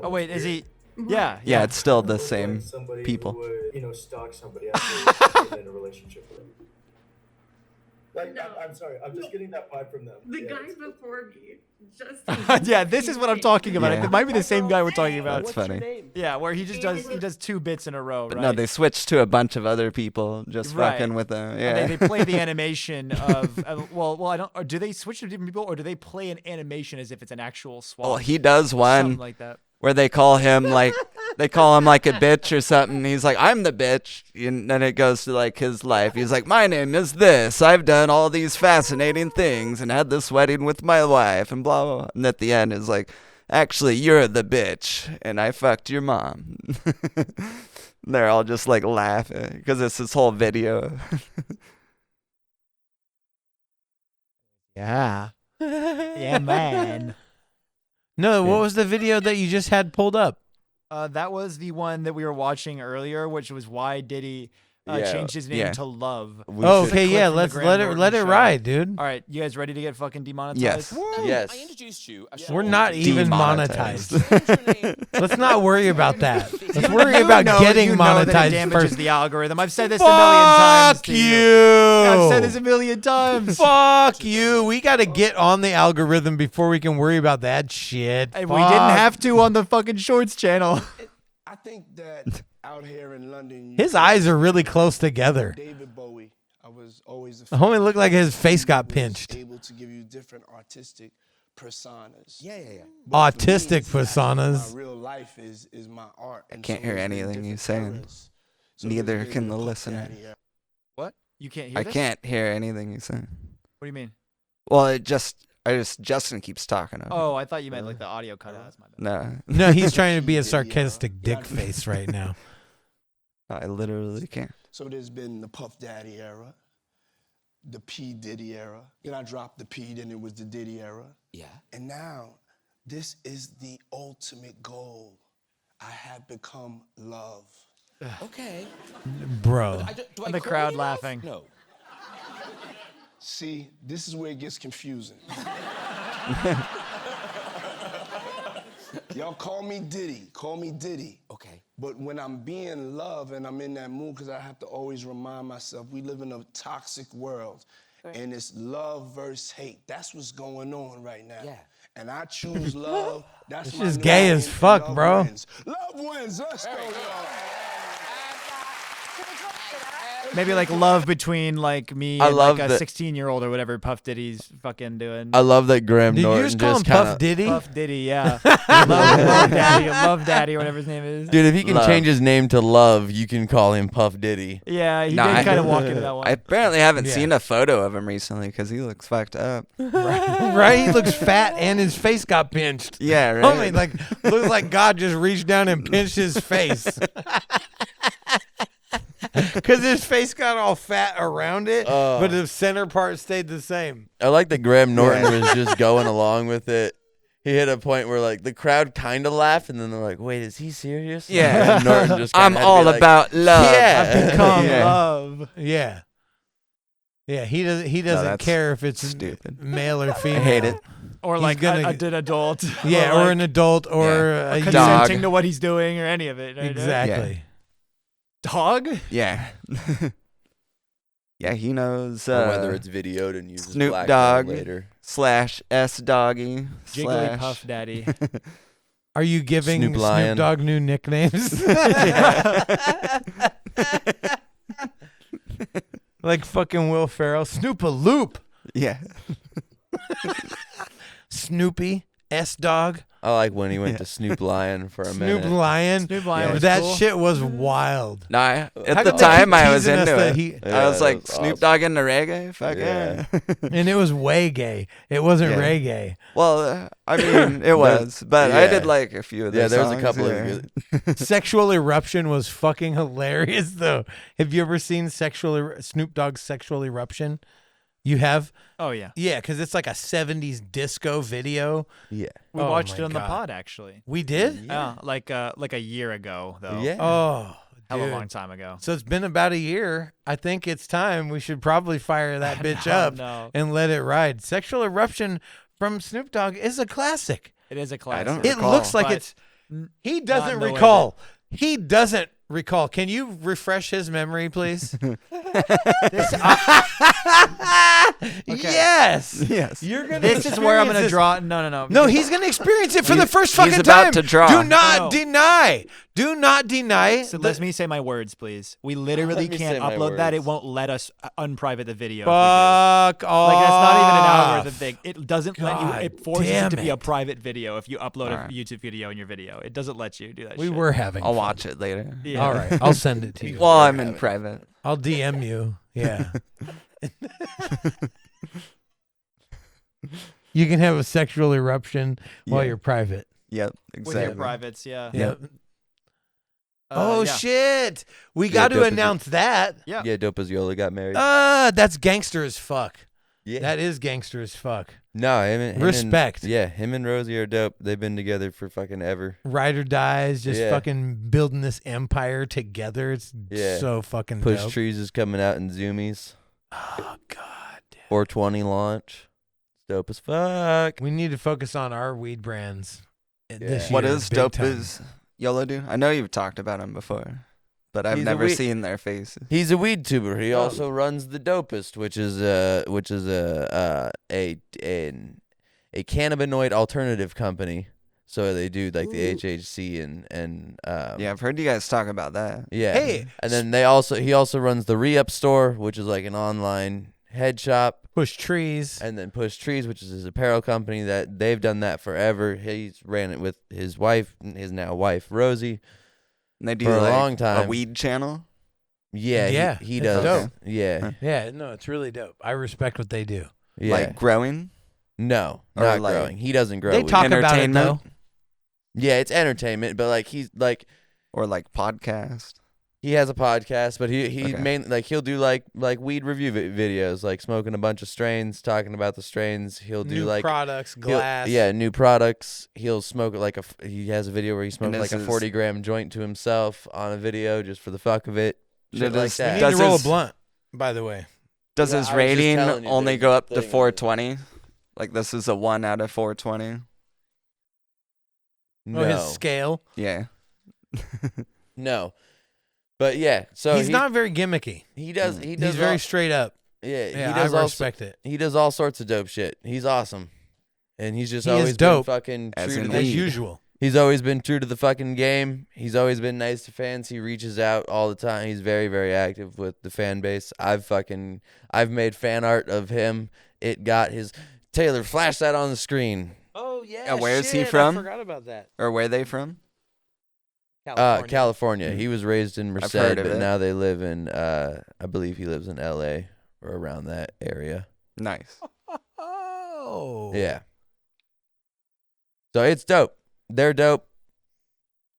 Oh wait, is he? Yeah. Yeah, it's still the same people. Who would, stalk somebody after in a relationship with them. Like, No. I'm sorry, I'm just getting that vibe from them. The Yeah, guy it's- before me just. Yeah, this is what I'm talking about. Yeah. It might be the same guy we're talking about. That's What's funny. your name? Yeah, where he does 2 bits in a row, But right? no, they switched to a bunch of other people just Right. fucking with them. And Yeah. they play the animation of well, I don't. Or do they switch to different people, or do they play an animation as if it's an actual swap? Well, he does Something one like that. where they call him like a bitch or something. He's like, I'm the bitch. And then it goes to like his life. He's like, my name is this. I've done all these fascinating things and had this wedding with my wife and blah, blah, blah. And at the end is like, actually, you're the bitch and I fucked your mom. They're all just like laughing because it's this whole video. Yeah. Yeah, man. No, what was the video that you just had pulled up? That was the one that we were watching earlier, which was why Diddy Yeah, changed his name yeah. to Love. We Oh, should- okay, clip yeah, from the let's Graham let Norton it show. ride, dude. All right, you guys ready to get fucking demonetized? Yes. Yes. I introduced you. We're not even Demonetized. monetized. Let's not worry about that. Let's worry You about know- getting you know that it monetized damages first. the algorithm. I've said this a million times. Fuck to you! I've said this a million times. Fuck you! We got to get on the algorithm before we can worry about that shit. And we didn't Fuck. have to on the fucking Shorts channel. I think that out here in London, His eyes are really close together. David Bowie, I was always The homie looked like his face got pinched. able to give you different artistic personas. Yeah. Autistic personas. My real life is my art. I can't hear anything he's saying. Neither can the listener. What? You can't hear I this? can't hear anything he's saying. What do you mean? Well, Justin keeps talking over. Oh, I thought you meant like the audio cut out. That's my bad. No, No, he's trying to be a sarcastic dick face right now. I literally can't. So there's been the Puff Daddy era, the P Diddy era. Then I dropped the P, then it was the Diddy era. Yeah. And now, this is the ultimate goal. I have become love. Okay. Bro. And the crowd laughing. No. See, this is where it gets confusing. Y'all call me Diddy, Okay. But when I'm being love and I'm in that mood, because I have to always remind myself, we live in a toxic world. And it's love versus hate. That's what's going on right now. Yeah. And I choose love. That's This my is new gay name, as fuck, Love bro. Wins. Love wins. Let's go, y'all. Maybe like love between like me I and love like a that- 16-year-old or whatever Puff Diddy's fucking doing. I love that Graham Did you Norton just call him kinda, Puff Diddy? Puff Diddy, yeah. love Daddy, or whatever his name is. Dude, if he can Love. change his name to Love, you can call him Puff Diddy. Yeah, he Nah, did I- kind of walk into that one. I apparently haven't Yeah. seen a photo of him recently because he looks fucked up. Right? He looks fat and his face got pinched. Yeah, right. I mean, like, looks like God just reached down and pinched his face. Because his face got all fat around it, but the center part stayed the same. I like that Graham Norton Yeah. was just going along with it. He hit a point where like the crowd kind of laughed, and then they're like, "Wait, is he serious?" Yeah. And Norton just I'm kinda had to all be like, about love. Yeah. I've become Yeah. love. Yeah. Yeah, he doesn't that's care if it's stupid. male or female. I hate it. Or He's like gonna- an adult. Yeah, or an adult or Yeah. a consenting dog. to what he's doing or any of it. Right? Exactly. Dog? Yeah. Yeah, he knows or whether it's videoed and uses Snoop black Dogg later. slash S Doggy slash Jigglypuff Daddy. Are you giving Snoop Snoop, Lion. Dogg new nicknames? Like fucking Will Ferrell. Snoop-a-loop. Yeah. Snoopy. S-Dog. I like when he went to Snoop Lion for a Snoop minute. Lion. Snoop Lion was That cool. shit was wild. Nah, How at the come they keep time I was teasing us into that it. he- I Yeah, was that like was Snoop awesome. Dogg into reggae. Fuck yeah. And it was way gay. It wasn't Yeah. reggae. Well, I mean, it was, but I did yeah. like a few of Yeah, those there's songs, a couple yeah. of good. Sexual Eruption was fucking hilarious, though. Have you ever seen Snoop Dogg's Sexual Eruption? You have? Oh, yeah. Yeah, because it's like a 70s disco video. Yeah. We Oh watched my it on the God. pod, actually. We did? Yeah, like a year ago, though. Yeah. Oh, Hell of a dude. long time ago. So it's been about a year. I think it's time. We should probably fire that bitch up No. and let it ride. Sexual Eruption from Snoop Dogg is a classic. It is a classic. don't It recall. looks like But it's. He doesn't in the way recall. He doesn't recall. Can you refresh his memory, please? Yes. Yes. You're gonna. This is where I'm gonna experience this. draw. No. No, he's gonna experience it for the first he's fucking about time. to draw. Do not No. deny. Do not deny. So the- let me say my words, please. We literally Let me can't say my upload that. It words. won't let us unprivate the video. if we do. Fuck off. Like that's not even an algorithm thing. It doesn't let you. God It forces damn it to be a it. private video if you upload Alright. a YouTube video in your video. It doesn't let you do that. We shit. were having. I'll fun. watch it later. Yeah. All right, I'll send it to you. While I'm in private. I'll DM you. Yeah. You can have a sexual eruption while Yeah. you're private. Yep, With your exactly. privates, yeah. Yep. Uh, Oh yeah. shit! We Yeah, got to dope as announce that. Yeah. Yeah, dope as Yola got married. That's gangster as fuck. yeah. That is gangster as fuck. No, him Respect. And, yeah, him and Rosie are dope. They've been together for fucking ever. Ride or dies, just Yeah. fucking building this empire together. It's Yeah. so fucking Push dope. Trees is coming out in Zoomies. Oh god, damn. 420 launch. It's dope as fuck. We need to focus on our weed brands. This What year, is big dope time. is Yola do? I know you've talked about him before, but I've He's a never weed- seen their faces. He's a weed tuber. He Oh. also runs the Dopest, which is a cannabinoid alternative company. So they do like the HHC and Yeah, I've heard you guys talk about that. yeah. Hey, and then he also runs the Re-Up store, which is like an online head shop. Push Trees. And then Push Trees, which is his apparel company, that they've done that forever. He's ran it with his wife, his now wife Rosie, And they do for a like long time. a weed channel. Yeah, Yeah, he it's does. dope. Yeah, Yeah, no, it's really dope. I respect what they do. yeah. Like growing. no, or not like growing. He doesn't grow. They weed. talk about it Entertainment? though. Yeah, it's entertainment, but like he's like Or like podcast. He has a podcast, but he Okay. mainly like he'll do like weed review videos, like smoking a bunch of strains, talking about the strains. He'll do New like products, he'll- glass. yeah, new products. He'll smoke like he has a video where he smoked this like a is- 40-gram joint to himself on a video just for the fuck of it. Shit like does- You that. need Does to roll his- a blunt, by the way. Does Yeah, his I was just rating telling you only the go up to thing. 420? Like this is a 1 out of 420? No, Oh, his scale. Yeah. no, but yeah. So He's not very gimmicky. He does. He does. He's very all- straight up. Yeah, Yeah, he does. I all respect it. He does all sorts of dope shit. He's awesome, and he's just He is always dope. been fucking As true in to the As weed. usual. He's always been true to the fucking game. He's always been nice to fans. He reaches out all the time. He's very, very active with the fan base. I've made fan art of him. It got his Taylor, flash that on the screen. Oh yeah. where is he shit, from? I forgot about that. Or where they from? California. He was raised in I've Merced, heard of but it. now they live in I believe he lives in LA or around that area. Nice. Oh. Yeah. So it's dope. They're dope.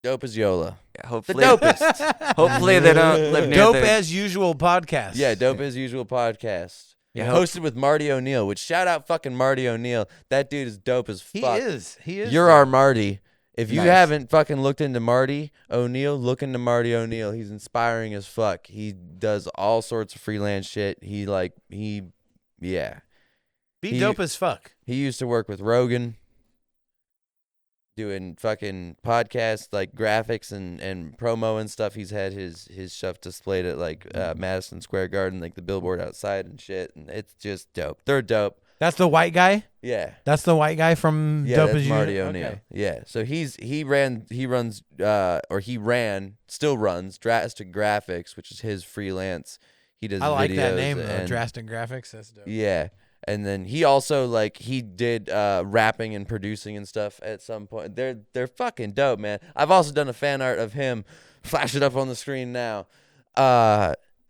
Dope as Yola. Yeah, The hopefully, dopest. hopefully they don't live near Dope the, as usual podcast. Yeah, dope as usual podcast. Yeah, Hosted with Marty O'Neill, which shout out fucking Marty O'Neill. That dude is dope as He fuck. is. He is. You're our Marty. If you Nice. haven't fucking looked into Marty O'Neill, look into Marty O'Neill. He's inspiring as fuck. He does all sorts of freelance shit. Yeah. Be He- dope as fuck. He used to work with Rogan, doing fucking podcasts, like graphics and promo and stuff. He's had his stuff displayed at like Madison Square Garden, like the billboard outside and shit. And it's just dope. They're dope. That's the white guy. Yeah. That's the white guy from Yeah, Dope that's as Marty Usual? O'Neill. Okay. Yeah, so he still runs Drastic Graphics, which is his freelance. He does. I like that videos name, and, Drastic Graphics. That's dope. Yeah, and then he also he did rapping and producing and stuff at some point. They're fucking dope, man. I've also done a fan art of him. Flash it up on the screen now.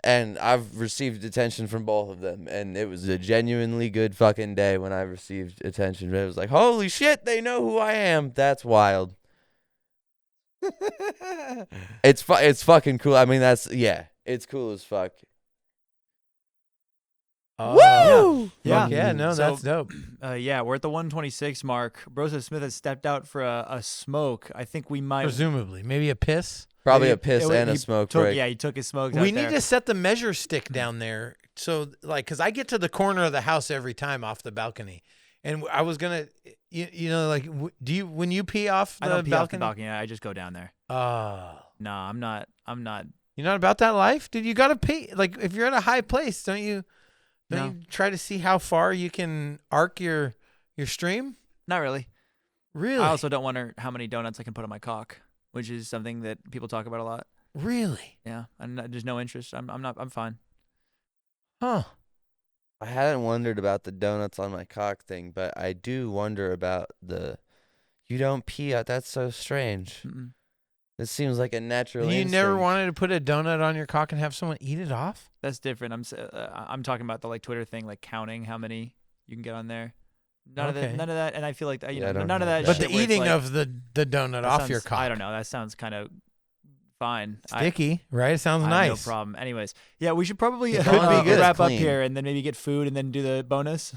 And I've received attention from both of them, and it was a genuinely good fucking day when I received attention. It was like, holy shit, they know who I am. That's wild. It's fucking cool. I mean, it's cool as fuck. Woo! Yeah. Yeah, no, So- that's dope. Yeah, we're at the 126 mark. Broso Smith has stepped out for a smoke. I think we might. Presumably. Maybe a piss. Probably Maybe- a piss it- and a he smoke took, break. Yeah, he took his smokes. We out need there. to set the measure stick down there. So, because I get to the corner of the house every time off the balcony. And I was going to, do you, when you pee off the I don't pee balcony? off the balcony. I just go down there. Oh. No, I'm not. You're not about that life? Dude, you got to pee. Like, if you're at a high place, don't you try to see how far you can arc your stream? Not really. Really? I also don't wonder how many donuts I can put on my cock, which is something that people talk about a lot. Really? Yeah, there's no interest. I'm fine. Huh. I hadn't wondered about the donuts on my cock thing, but I do wonder about you don't pee out. That's so strange. Mm-mm. This seems like a natural You never instinct. wanted to put a donut on your cock and have someone eat it off? That's different. I'm talking about the Twitter thing, like counting how many you can get on there. None of that, and I feel like Yeah, I don't none of have that. But shit the where it's eating like- of the donut that off your sounds- cock. I don't know. That sounds kind of fine. Sticky, right? It sounds I nice. have no problem. Anyways, yeah, we should probably It could be good. wrap up Clean. here and then maybe get food and then do the bonus.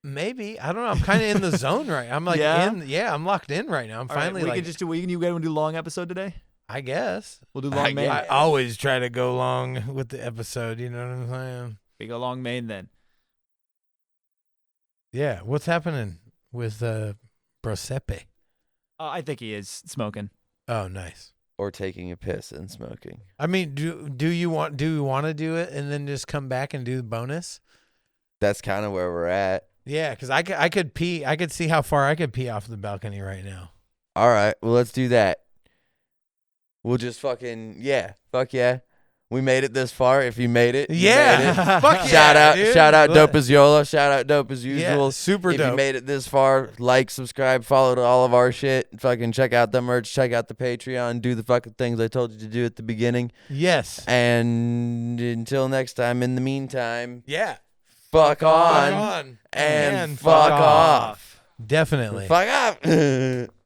Maybe. I don't know. I'm kind of in the zone right. I'm like I'm locked in right now. I'm All right, finally we like can just do. You guys want to do a long episode today? I guess. We'll do long main. I always try to go long with the episode, you know what I'm saying? We go long main then. Yeah, what's happening with Brosepe? I think he is smoking. Oh, nice. Or taking a piss and smoking. I mean, do you want to do it and then just come back and do the bonus? That's kind of where we're at. Yeah, because I could pee. I could see how far I could pee off the balcony right now. All right, well, let's do that. We'll just fuck yeah. We made it this far. If you made it, you Yeah. made it. Fuck yeah, dude. Shout out Dope as Yola. Shout out Dope as Yeah, usual. super if dope. you made it this far, like, subscribe, follow to all of our shit. Fucking check out the merch, check out the Patreon, do the fucking things I told you to do at the beginning. Yes. And until next time, in the meantime, Yeah. fuck on, on and and fuck fuck off. Definitely. Fuck off.